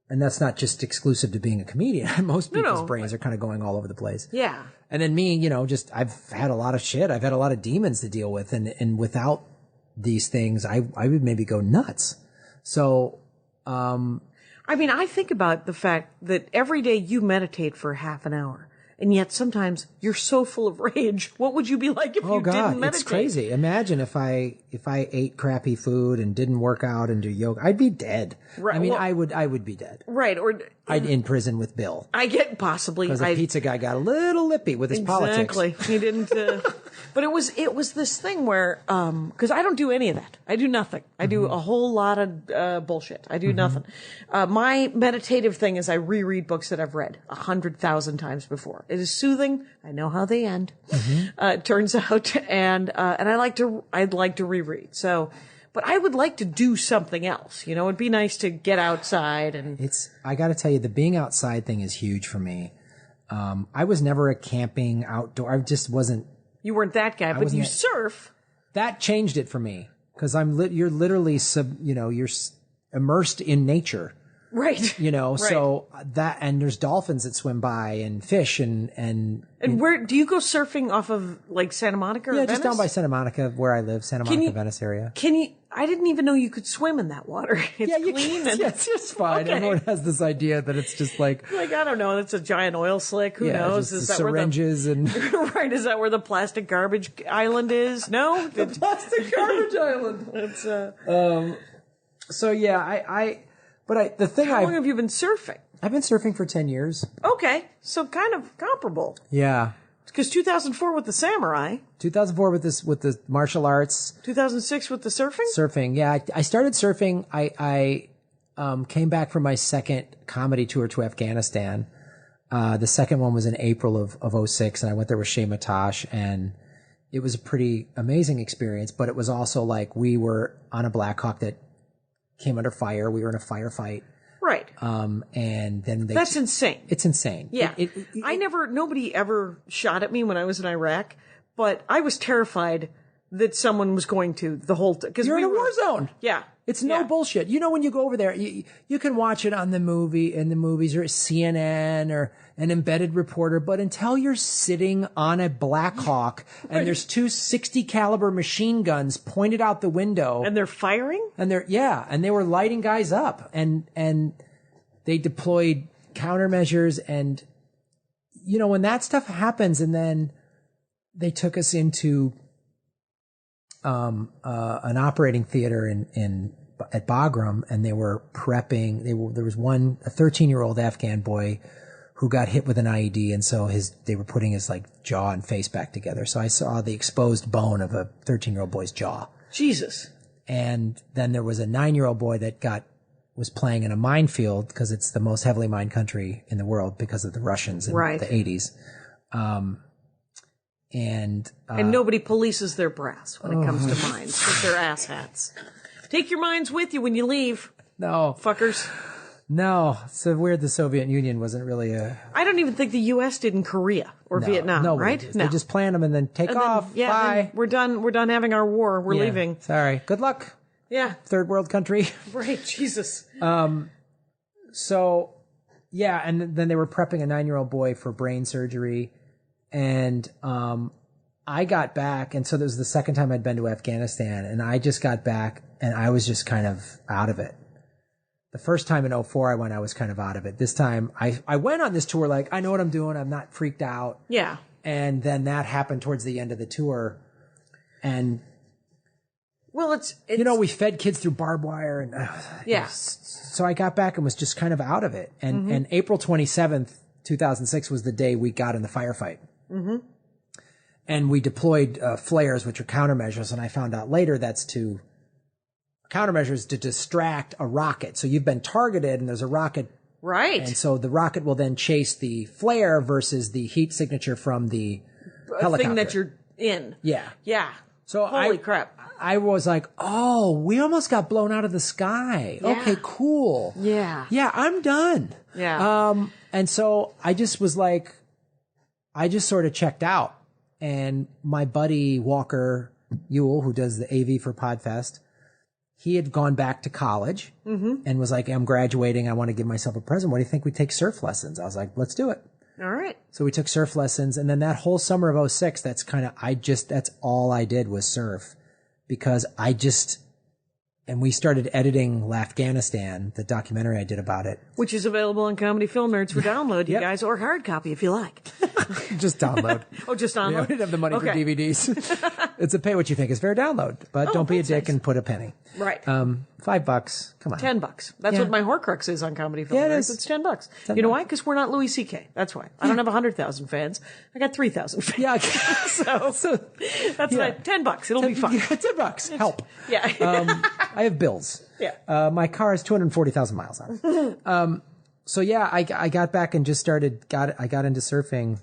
that's not just exclusive to being a comedian. Most people's brains are kind of going all over the place. Yeah. And then me, I've had a lot of shit. I've had a lot of demons to deal with. And without these things, I would maybe go nuts. So, I think about the fact that every day you meditate for half an hour. And yet sometimes you're so full of rage. What would you be like if you didn't meditate? It's crazy. Imagine if I ate crappy food and didn't work out and do yoga, I'd be dead. Right. I would be dead. Right. Or I'd in prison with Bill. I get possibly because the pizza guy got a little lippy with his politics. Exactly. He didn't. But it was this thing where because I don't do any of that. I do nothing. I do a whole lot of bullshit. I do nothing. My meditative thing is I reread books that I've read 100,000 times before. It is soothing. I know how they end. It turns out, and I'd like to reread. So, but I would like to do something else. It'd be nice to get outside and. I got to tell you, the being outside thing is huge for me. I was never a camping outdoor. I just wasn't. You weren't that guy, but you surf. That changed it for me because you're literally you're immersed in nature. Right. So and there's dolphins that swim by and fish and where do you go surfing off of like Santa Monica or Venice? Just down by Santa Monica where I live, Santa Monica, Venice area. I didn't even know you could swim in that water. It's clean. It's just fine. Okay. Everyone has this idea that it's just like I don't know. It's a giant oil slick. Who knows? Is that syringes and right? Is that where the plastic garbage island is? No, the plastic garbage island. It's So yeah, How long have you been surfing? I've been surfing for 10 years. Okay, so kind of comparable. Yeah. Because 2004 with the samurai. 2004 with the martial arts. 2006 with the surfing? Surfing, yeah. I started surfing. came back from my second comedy tour to Afghanistan. The second one was in April of 06, and I went there with Shay Matash, and it was a pretty amazing experience, but it was also like we were on a Black Hawk that came under fire. We were in a firefight. Right. And then That's insane. It's insane. Yeah. Nobody ever shot at me when I was in Iraq, but I was terrified that someone was going to the whole time. You're in a war zone. Yeah. It's no bullshit. You know, when you go over there, you can watch it on the movies or CNN or an embedded reporter, but until you're sitting on a Black Hawk and there's two 60 caliber machine guns pointed out the window. And they're firing? And they were lighting guys up and they deployed countermeasures and, you know, when that stuff happens and then they took us into an operating theater at Bagram, and they were prepping. There was a 13-year-old Afghan boy who got hit with an IED, and so they were putting his like jaw and face back together. So I saw the exposed bone of a 13-year-old boy's jaw. Jesus. And then there was a 9-year-old boy that was playing in a minefield because it's the most heavily mined country in the world because of the Russians in the 80s. And nobody polices their brass when it comes to mines with their asshats. Take your mines with you when you leave. No. Fuckers. No. It's so weird the Soviet Union wasn't really I don't even think the U.S. did in Korea or Vietnam, right? No. They just plant them and then take off. Bye. We're done having our war. We're leaving. Sorry. Good luck. Yeah. Third world country. Right. Jesus. So, yeah. And then they were prepping a 9-year-old boy for brain surgery. And I got back, and so this was the second time I'd been to Afghanistan, and I just got back, and I was just kind of out of it. The first time in 04 I was kind of out of it. This time, I went on this tour like, I know what I'm doing, I'm not freaked out. Yeah. And then that happened towards the end of the tour, and... Well, it's you know, we fed kids through barbed wire, and... So I got back and was just kind of out of it. And April 27th, 2006 was the day we got in the firefight. Mm-hmm. And we deployed flares, which are countermeasures. And I found out later countermeasures to distract a rocket. So you've been targeted and there's a rocket. Right. And so the rocket will then chase the flare versus the heat signature from the helicopter. Thing that you're in. Yeah. Yeah. So holy crap. I was like, oh, we almost got blown out of the sky. Yeah. Okay, cool. Yeah. Yeah, I'm done. Yeah. And so I just was like, I just sort of checked out. And my buddy Walker Ewell, who does the AV for Podfest, he had gone back to college and was like, I'm graduating. I want to give myself a present. What do you think we take surf lessons? I was like, let's do it. All right. So we took surf lessons. And then that whole summer of 06, that's all I did was surf because and we started editing Afghanistan, the documentary I did about it. Which is available on Comedy Film Nerds for download, you guys, or hard copy if you like. Just download. Oh, just download? Yeah, we didn't have the money for DVDs. It's a pay what you think is fair download, but don't be a dick and put a penny. Right. $5. Come on. $10. That's what my Horcrux is on Comedy Film Yeah, it Nerds. is. It's $10. You know why? Because we're not Louis C.K. That's why. I don't have 100,000 fans. I got 3,000 fans. Yeah. so that's like $10. It'll be fun. $10. Help. Yeah. I have bills. Yeah. My car has 240,000 miles on it. So yeah, I got back and just I got into surfing.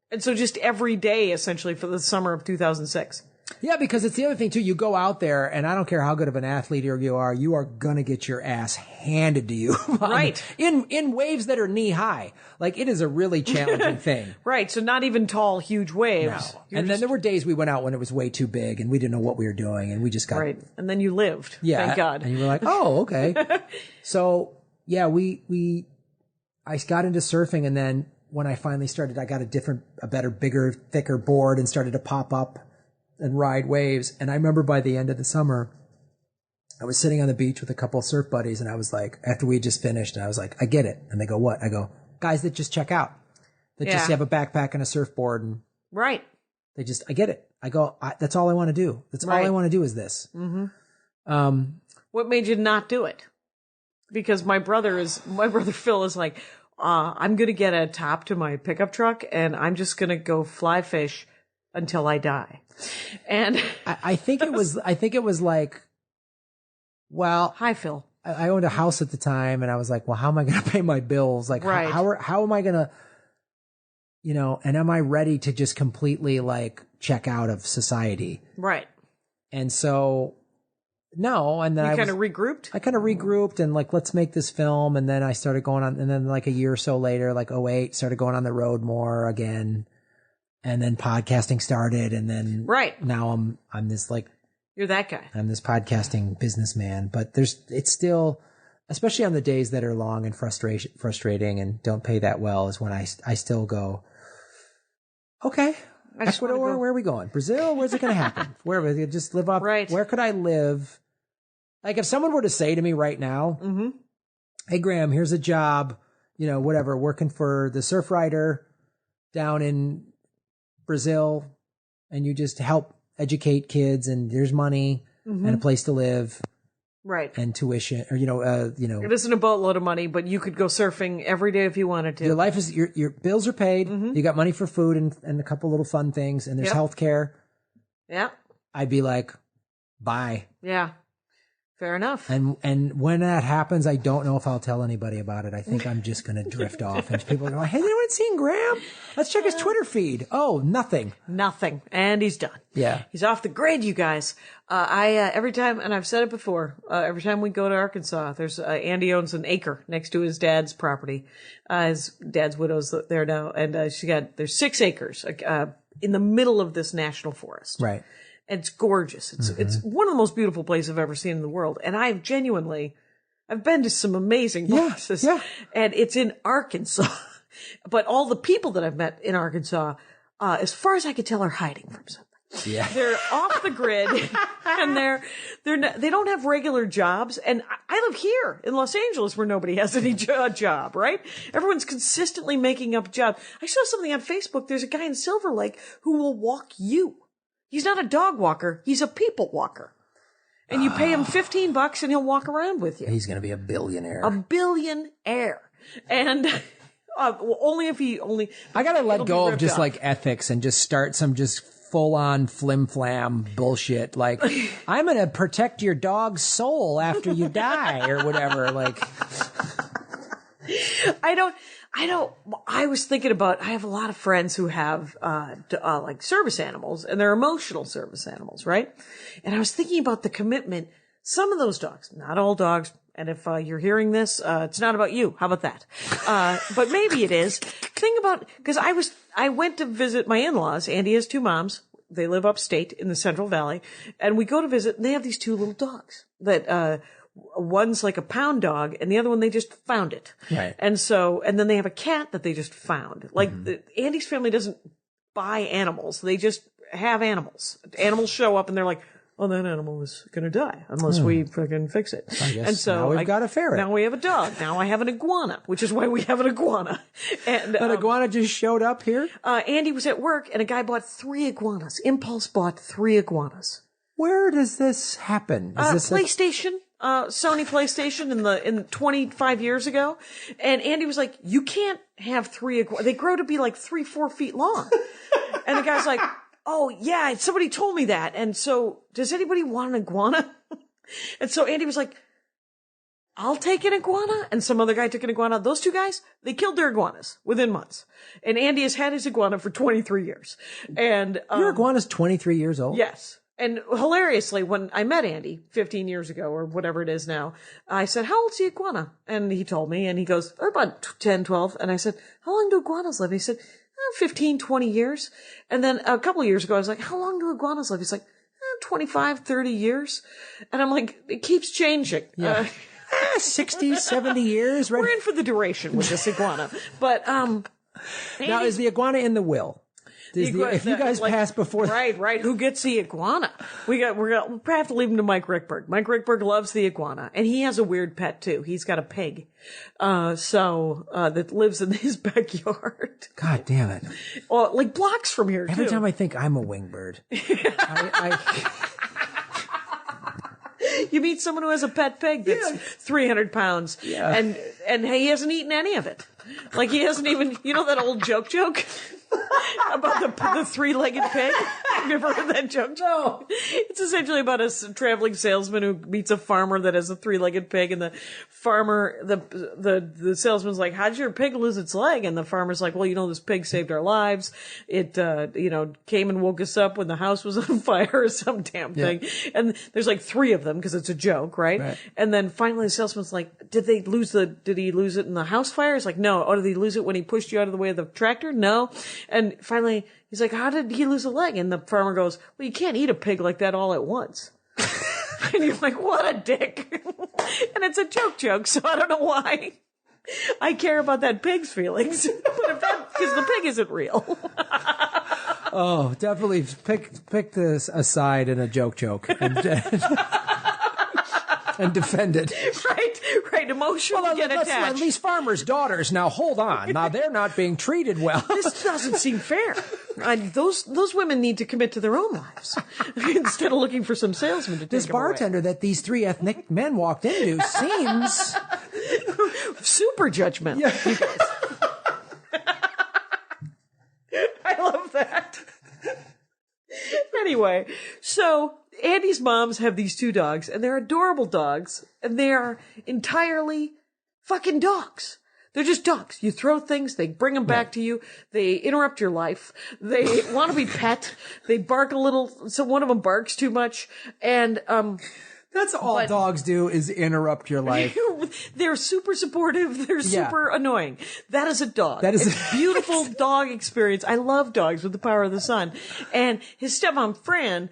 And so just every day, essentially, for the summer of 2006. Yeah, because it's the other thing too. You go out there, and I don't care how good of an athlete you are gonna get your ass handed to you, right? In waves that are knee high. Like it is a really challenging thing, right? So not even tall, huge waves. No. And then there were days we went out when it was way too big, and we didn't know what we were doing, and we just got right. And then you lived. Yeah, thank God. And you were like, oh, okay. So yeah, I got into surfing, and then when I finally started, I got a better, bigger, thicker board, and started to pop up and ride waves. And I remember by the end of the summer, I was sitting on the beach with a couple of surf buddies, and I was like, after we just finished, and I was like, I get it. And they go, what? I go, guys that just check out, that just have a backpack and a surfboard, and right. I get it. I go, that's all I want to do. That's all I want to do is this. Mm-hmm. What made you not do it? Because my brother Phil is like, I'm going to get a top to my pickup truck, and I'm just going to go fly fish until I die. And I think it was like, well, hi, Phil. I owned a house at the time, and I was like, well, how am I going to pay my bills? Like, Right. how am I going to, and am I ready to just completely like check out of society? Right. And so, no. And then You kind of regrouped? I kind of regrouped and like, let's make this film. And then I started going on, and then like a year or so later, like 2008, started going on the road more again. And then podcasting started. And then now I'm this like, You're that guy. I'm this podcasting businessman, but it's still, especially on the days that are long and frustrating and don't pay that well, is when I still go, okay, Ecuador, where are we going? Brazil? Where's it going to happen? Where we just live off? Right. Where could I live? Like if someone were to say to me right now, hey, Graham, here's a job, whatever, working for the surf rider down in Brazil, and you just help educate kids, and there's money and a place to live. Right. And tuition, or, It isn't a boatload of money, but you could go surfing every day if you wanted to. Your life is, your bills are paid. You got money for food and a couple little fun things, and there's health care. Yeah. I'd be like, bye. Yeah. Fair enough. And when that happens, I don't know if I'll tell anybody about it. I think I'm just going to drift off, and people are going, hey, anyone seen Graham? Let's check his Twitter feed. Oh, nothing. Nothing. And he's done. Yeah. He's off the grid, you guys. Every time, and I've said it before, every time we go to Arkansas, there's, Andy owns an acre next to his dad's property. His dad's widow's there now, and, there's 6 acres, in the middle of this national forest. Right. And it's gorgeous. It's one of the most beautiful places I've ever seen in the world. And I've been to some amazing places. Yeah. And it's in Arkansas. But all the people that I've met in Arkansas, as far as I could tell, are hiding from something. Yeah. They're off the grid, and they don't have regular jobs. And I live here in Los Angeles where nobody has any job, right? Everyone's consistently making up jobs. I saw something on Facebook. There's a guy in Silver Lake who will walk you. He's not a dog walker. He's a people walker. And you pay him $15 and he'll walk around with you. He's going to be a billionaire. A billionaire. And only if he only... I got to let go of just like ethics and just start some just full-on flim-flam bullshit. Like, I'm going to protect your dog's soul after you die or whatever. Like... I was thinking about, I have a lot of friends who have, like service animals, and they're emotional service animals, right? And I was thinking about the commitment. Some of those dogs, not all dogs, and if, you're hearing this, it's not about you. How about that? But maybe it is. Think about, cause I went to visit my in-laws. Andy has 2 moms. They live upstate in the Central Valley, and we go to visit, and they have these 2 little dogs that, one's like a pound dog, and the other one, they just found it. Right. And then they have a cat that they just found. Like, Andy's family doesn't buy animals. They just have animals. Animals show up, and they're like, oh, that animal is gonna die unless we freaking fix it. I guess and so now we've got a ferret. Now we have a dog. Now I have an iguana, which is why we have an iguana. And an iguana just showed up here? Andy was at work, and a guy bought 3 iguanas. Impulse bought 3 iguanas. Where does this happen? Is this PlayStation? Sony PlayStation in 25 years ago. And Andy was like, you can't have 3 iguanas. They grow to be like 3-4 feet long. And the guy's like, oh yeah, somebody told me that. And so does anybody want an iguana? And so Andy was like, I'll take an iguana. And some other guy took an iguana. Those 2 guys, they killed their iguanas within months. And Andy has had his iguana for 23 years. And, your iguana's 23 years old? Yes. And hilariously, when I met Andy 15 years ago or whatever it is now, I said, how old's the iguana? And he told me, and he goes, about 10, 12. And I said, how long do iguanas live? And he said, 15, 20 years. And then a couple of years ago, I was like, how long do iguanas live? He's like, 25, 30 years. And I'm like, it keeps changing. Yeah. 60, 70 years, right? We're in for the duration with this iguana. But, now, is the iguana in the will? If you guys pass before... Right. Who gets the iguana? We'll have to leave him to Mike Rickberg. Mike Rickberg loves the iguana. And he has a weird pet, too. He's got a pig. That lives in his backyard. God damn it. Well, like blocks from here, Every too. time I think I'm a wingbird. You meet someone who has a pet pig that's 300 pounds. Yeah. And he hasn't eaten any of it. Like he hasn't even, that old joke? About the 3-legged pig? Have you ever heard that joke? No. It's essentially about a traveling salesman who meets a farmer that has a 3-legged pig, and the farmer, the salesman's like, "How'd your pig lose its leg?" And the farmer's like, "Well, this pig saved our lives. It, came and woke us up when the house was on fire or some damn thing." And there's like 3 of them because it's a joke, right? And then finally the salesman's like, did he lose it in the house fire? He's like, no. Oh, did he lose it when he pushed you out of the way of the tractor? No. And finally he's like, how did he lose a leg? And the farmer goes, well, you can't eat a pig like that all at once. And you're like, what a dick. And it's a joke, so I don't know why I care about that pig's feelings. But because the pig isn't real. Oh, definitely pick this aside in a joke. And defend it. Right. Emotionally get attached. At least farmers' daughters. Now, hold on. Now, they're not being treated well. This doesn't seem fair. Those women need to commit to their own lives instead of looking for some salesman to take This them away. bartender that these 3 ethnic men walked into seems super judgmental. Yeah. You guys. I love that. Anyway, so Andy's moms have these 2 dogs, and they're adorable dogs, and they are entirely fucking dogs. They're just dogs. You throw things, they bring them back to you, they interrupt your life, they want to be pet, they bark a little, so one of them barks too much, and that's all dogs do is interrupt your life. They're super supportive. They're super annoying. That is a dog. That is a beautiful dog experience. I love dogs with the power of the sun. And his stepmom, Fran,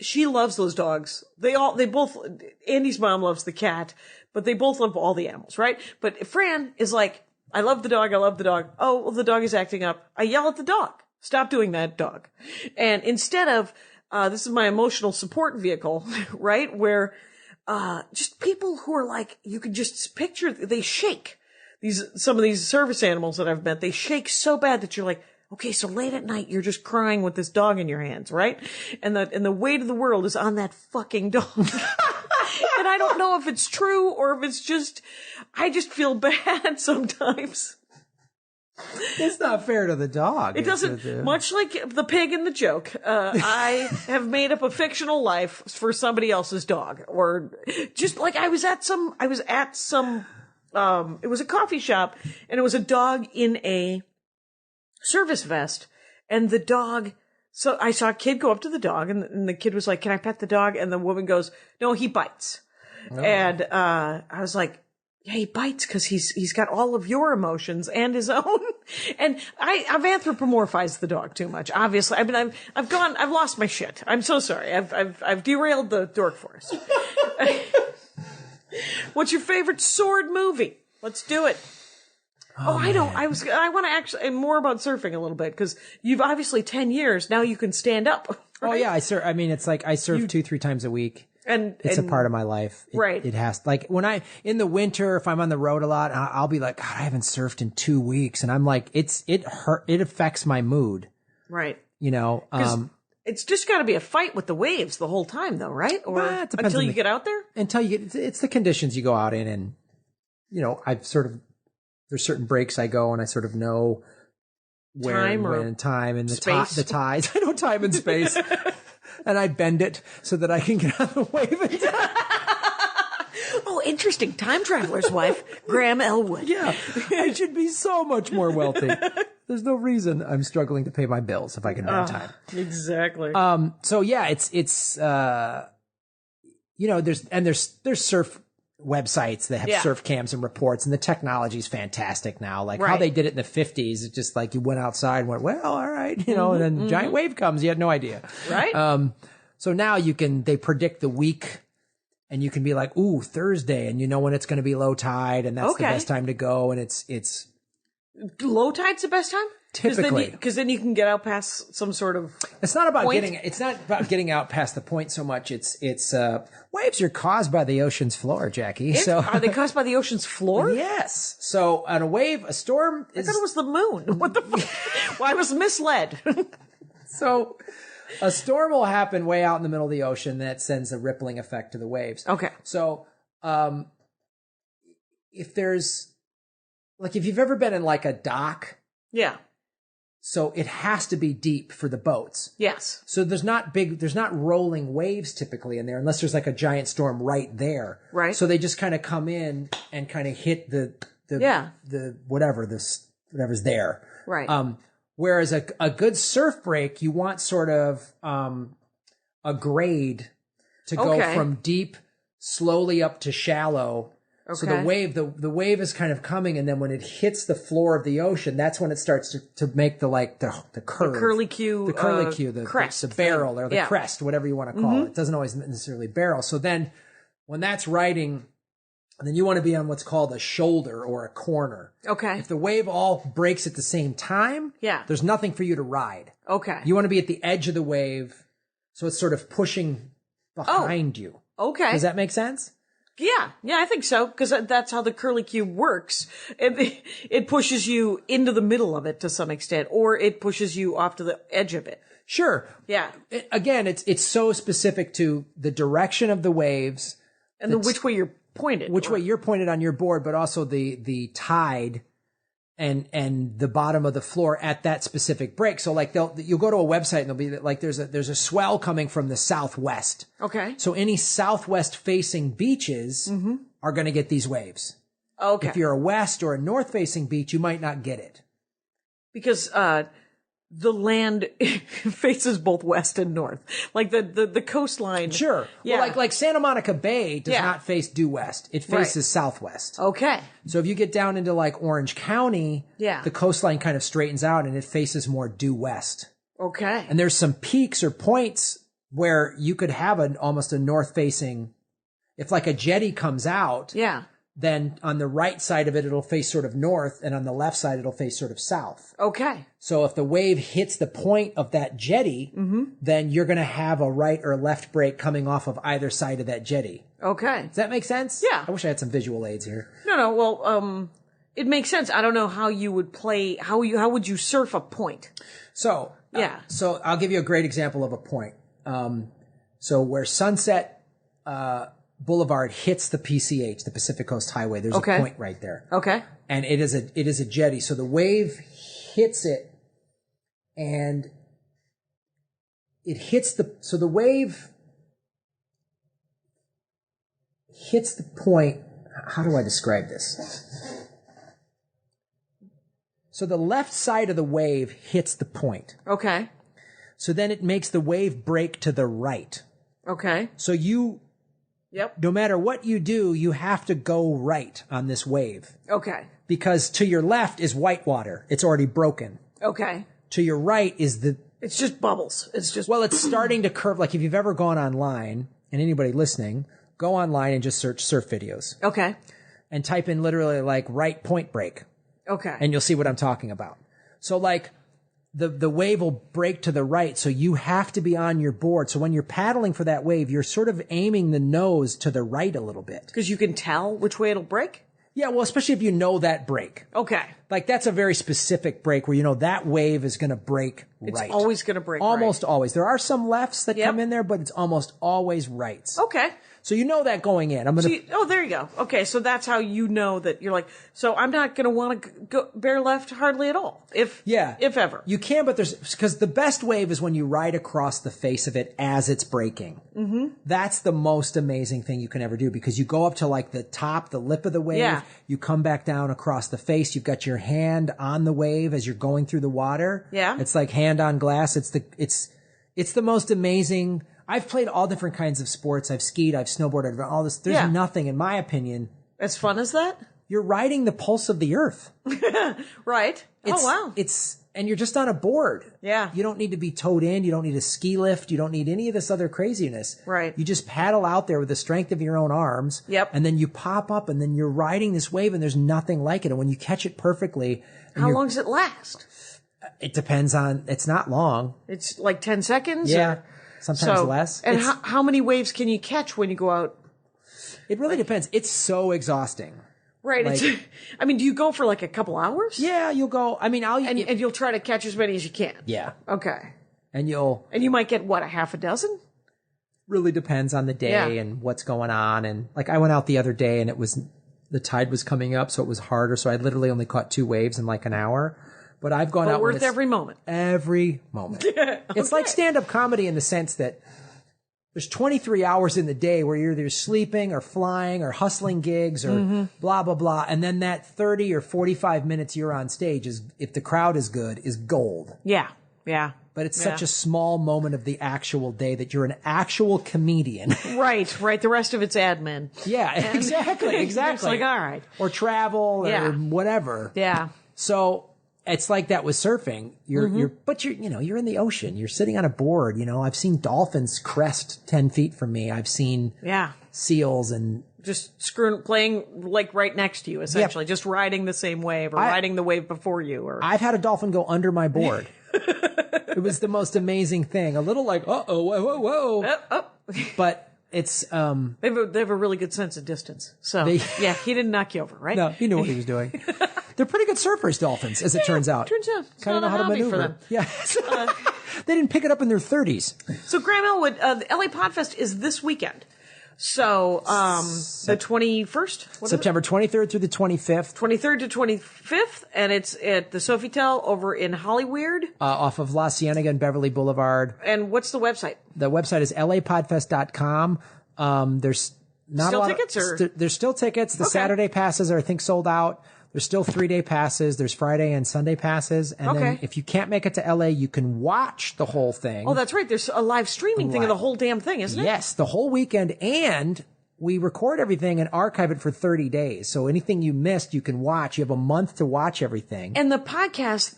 she loves those dogs. Andy's mom loves the cat, but they both love all the animals, right? But Fran is like, I love the dog. Oh, well, the dog is acting up. I yell at the dog. Stop doing that, dog. And instead of, this is my emotional support vehicle, right? Where, just people who are like, you could just picture, they shake. Some of these service animals that I've met, they shake so bad that you're like, okay, so late at night, you're just crying with this dog in your hands, right? And the weight of the world is on that fucking dog. And I don't know if it's true or if it's just, I just feel bad sometimes. It's not fair to the dog. It doesn't, much like the pig in the joke, I have made up a fictional life for somebody else's dog. Or just like it was a coffee shop, and it was a dog in a service vest, and the dog, so I saw a kid go up to the dog, and the kid was like, can I pet the dog? And the woman goes, no, he bites. Oh. And I was like, yeah, he bites because he's got all of your emotions and his own. And I've anthropomorphized the dog too much. Obviously, I mean, I've lost my shit. I'm so sorry. I've derailed the Dork Forest. What's your favorite sword movie? Let's do it. I know. I want to actually more about surfing a little bit because you've obviously 10 years now. You can stand up. Right? Oh yeah, I surf. I mean, it's like I surf 2-3 times a week. And it's a part of my life. It has, like, in the winter, if I'm on the road a lot, I'll be like, God, I haven't surfed in 2 weeks. And I'm like, it affects my mood. Right. It's just got to be a fight with the waves the whole time though, right? Or until you get out there? It's the conditions you go out in. And, there's certain breaks I go and I sort of know where time and the tides. I know time and space. And I bend it so that I can get on the wave. Oh, interesting. Time traveler's wife, Graham Elwood. Yeah. I should be so much more wealthy. There's no reason I'm struggling to pay my bills if I can bend time. Exactly. So yeah, there's surf websites that have surf cams and reports, and the technology is fantastic now. Like how they did it in the 50s, it's just like you went outside and went, well, all right, and then giant wave comes, you had no idea. Right. So now they predict the week, and you can be like, ooh, Thursday, and you know when it's going to be low tide, and that's the best time to go, and it's low tide's the best time? Typically, because then you can get out past some sort of. It's not about getting out past the point so much. It's waves are caused by the ocean's floor, Jackie. Are they caused by the ocean's floor? Yes. So on a storm. I thought it was the moon. What the? Fuck? Well, I was misled. So a storm will happen way out in the middle of the ocean that sends a rippling effect to the waves. Okay. So if you've ever been in like a dock. Yeah. So it has to be deep for the boats. Yes. So there's not rolling waves typically in there unless there's like a giant storm right there. Right. So they just kind of come in and kind of hit the whatever's there. Right. Whereas a good surf break, you want sort of a grade to go from deep slowly up to shallow. Okay. So the wave is kind of coming, and then when it hits the floor of the ocean, that's when it starts to make the curve, the curlicue, the crest, the barrel or the crest, whatever you want to call it. It doesn't always necessarily barrel. So then, when that's riding, then you want to be on what's called a shoulder or a corner. Okay. If the wave all breaks at the same time, there's nothing for you to ride. Okay. You want to be at the edge of the wave, so it's sort of pushing behind you. Okay. Does that make sense? Yeah, I think so, because that's how the curlicue works. It pushes you into the middle of it to some extent, or it pushes you off to the edge of it. Sure. Yeah. Again, it's so specific to the direction of the waves. And which way you're pointed. Which way you're pointed on your board, but also the tide and the bottom of the floor at that specific break. So like you'll go to a website and there'll be like there's a swell coming from the southwest. Okay. So any southwest facing beaches are going to get these waves. Okay. If you're a west or a north facing beach, you might not get it. Because the land faces both west and north. Like the coastline. Sure. Yeah. Well, like Santa Monica Bay does not face due west. It faces southwest. Okay. So if you get down into like Orange County, the coastline kind of straightens out and it faces more due west. Okay. And there's some peaks or points where you could have almost a north facing, if like a jetty comes out. Yeah. Then on the right side of it, it'll face sort of north, and on the left side, it'll face sort of south. Okay. So if the wave hits the point of that jetty, then you're going to have a right or left break coming off of either side of that jetty. Okay. Does that make sense? Yeah. I wish I had some visual aids here. No. Well, it makes sense. I don't know how you would play. How would you surf a point? So so I'll give you a great example of a point. So where Sunset Boulevard hits the PCH, the Pacific Coast Highway. There's a point right there. Okay. And it is a jetty. So the wave hits it and it hits the wave hits the point. How do I describe this? So the left side of the wave hits the point. Okay. So then it makes the wave break to the right. Okay. So no matter what you do, you have to go right on this wave. Okay. Because to your left is whitewater. It's already broken. Okay. To your right is it's just bubbles. It's just. Well, it's starting to curve. Like if you've ever gone online, and anybody listening, go online and just search surf videos. Okay. And type in literally like right point break. Okay. And you'll see what I'm talking about. So like the wave will break to the right, so you have to be on your board. So when you're paddling for that wave, you're sort of aiming the nose to the right a little bit. Because you can tell which way it'll break? Yeah, well, especially if you know that break. Okay. Like that's a very specific break where you know that wave is going to break right. It's always going to break almost right. always. There are some lefts that come in there, but it's almost always rights. Okay. So you know that going in. There you go. Okay, so that's how you know that you're like, so I'm not going to want to go bear left hardly at all, if ever. You can, but because the best wave is when you ride across the face of it as it's breaking. Mm-hmm. That's the most amazing thing you can ever do because you go up to like the top, the lip of the wave, you come back down across the face, you've got your hand on the wave as you're going through the water. Yeah. It's like hand on glass. It's the most amazing. I've played all different kinds of sports. I've skied, I've snowboarded, I've done all this. There's nothing, in my opinion. As fun as that? You're riding the pulse of the earth. Right. Wow. And you're just on a board. Yeah. You don't need to be towed in. You don't need a ski lift. You don't need any of this other craziness. Right. You just paddle out there with the strength of your own arms. Yep. And then you pop up and then you're riding this wave and there's nothing like it. And when you catch it perfectly. How long does it last? It depends on, it's not long. It's like 10 seconds? Yeah. Sometimes less. And how many waves can you catch when you go out? It really depends. It's so exhausting. Right. Do you go for like a couple hours? Yeah, you'll go. I mean, and you'll try to catch as many as you can. Yeah. Okay. And you might get what, a half a dozen? Really depends on the day and what's going on. And like I went out the other day and the tide was coming up, so it was harder. So I literally only caught 2 waves in like an hour. but I've gone out worth every moment. Every moment. It's like stand-up comedy in the sense that there's 23 hours in the day where you're either sleeping or flying or hustling gigs or blah, blah, blah. And then that 30 or 45 minutes you're on stage is, if the crowd is good, is gold. Yeah. Yeah. But it's such a small moment of the actual day that you're an actual comedian. Right. The rest of it's admin. Yeah, exactly. It's like, all right. Or travel or whatever. Yeah. So it's like that with surfing. You're in the ocean. You're sitting on a board. I've seen dolphins crest 10 feet from me. I've seen seals and just playing like right next to you, essentially, just riding the same wave or riding the wave before you. Or I've had a dolphin go under my board. It was the most amazing thing. A little like, whoa. But it's, they have a really good sense of distance. So he didn't knock you over, right? No, he knew what he was doing. They're pretty good surfers, dolphins, as it turns out. Turns out. It's kind of know how to maneuver. For them. Yeah. They didn't pick it up in their 30s. So Graham Elwood, the LA Podfest is this weekend. So, the 21st? September 23rd through the 25th. 23rd to 25th, and it's at the Sofitel over in Hollyweird. Off of La Cienega and Beverly Boulevard. And what's the website? The website is lapodfest.com. There's not still a lot tickets, or? There's still tickets. The Saturday passes are, I think, sold out. There's still 3-day passes. There's Friday and Sunday passes. And then if you can't make it to LA, you can watch the whole thing. Oh, that's right. There's a live streaming thing of the whole damn thing, isn't it? Yes, the whole weekend. And we record everything and archive it for 30 days. So anything you missed, you can watch. You have a month to watch everything. And the podcast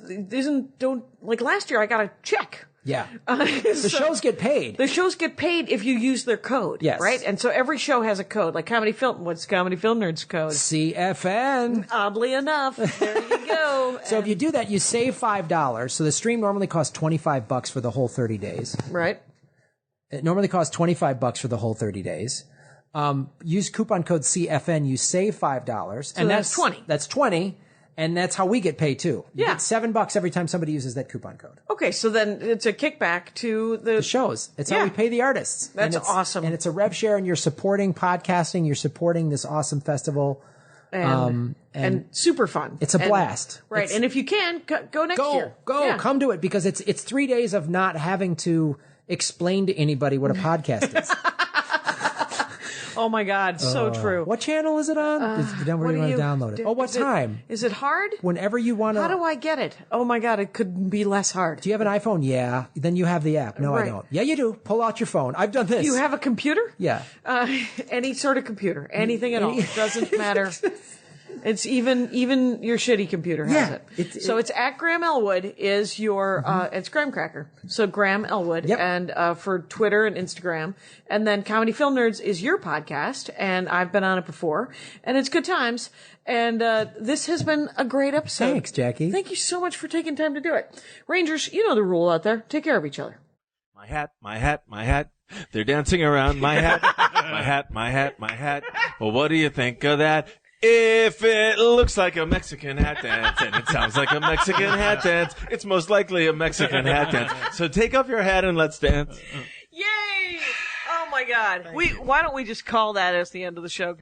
like last year, I got a check. Yeah. The shows get paid. The shows get paid if you use their code. Yes. Right? And so every show has a code. Like what's Comedy Film Nerd's code? CFN. Oddly enough. There you go. So if you do that, you save $5. So the stream normally costs $25 for the whole 30 days. Right. It normally costs $25 for the whole 30 days. Use coupon code CFN, you save $5. So and that's 20. That's 20. And that's how we get paid too. You get $7 every time somebody uses that coupon code. Okay, so then it's a kickback to the shows. It's how we pay the artists. That's awesome. And it's a rev share, and you're supporting podcasting. You're supporting this awesome festival. And super fun. It's a blast. Right. And if you can, go next year. Come to it, because it's 3 days of not having to explain to anybody what a podcast is. Oh my God, so true. What channel is it on? Where do you want to download it? What time? Is it hard? Whenever you want to. How do I get it? Oh my God, it couldn't be less hard. Do you have an iPhone? Yeah. Then you have the app. No, I don't. Yeah, you do. Pull out your phone. I've done this. You have a computer? Yeah. Any sort of computer. Anything at all. It doesn't matter. It's even your shitty computer has it. So it's at Graham Elwood is your, it's Graham Cracker. So Graham Elwood and, for Twitter and Instagram. And then Comedy Film Nerds is your podcast. And I've been on it before and it's good times. And, this has been a great episode. Thanks, Jackie. Thank you so much for taking time to do it. Rangers, you know the rule out there. Take care of each other. My hat, my hat, my hat. They're dancing around my hat. My hat, my hat, my hat. Well, what do you think of that? If it looks like a Mexican hat dance and it sounds like a Mexican hat dance, it's most likely a Mexican hat dance. So take off your hat and let's dance. Yay! Oh my God. Why don't we just call that as the end of the show?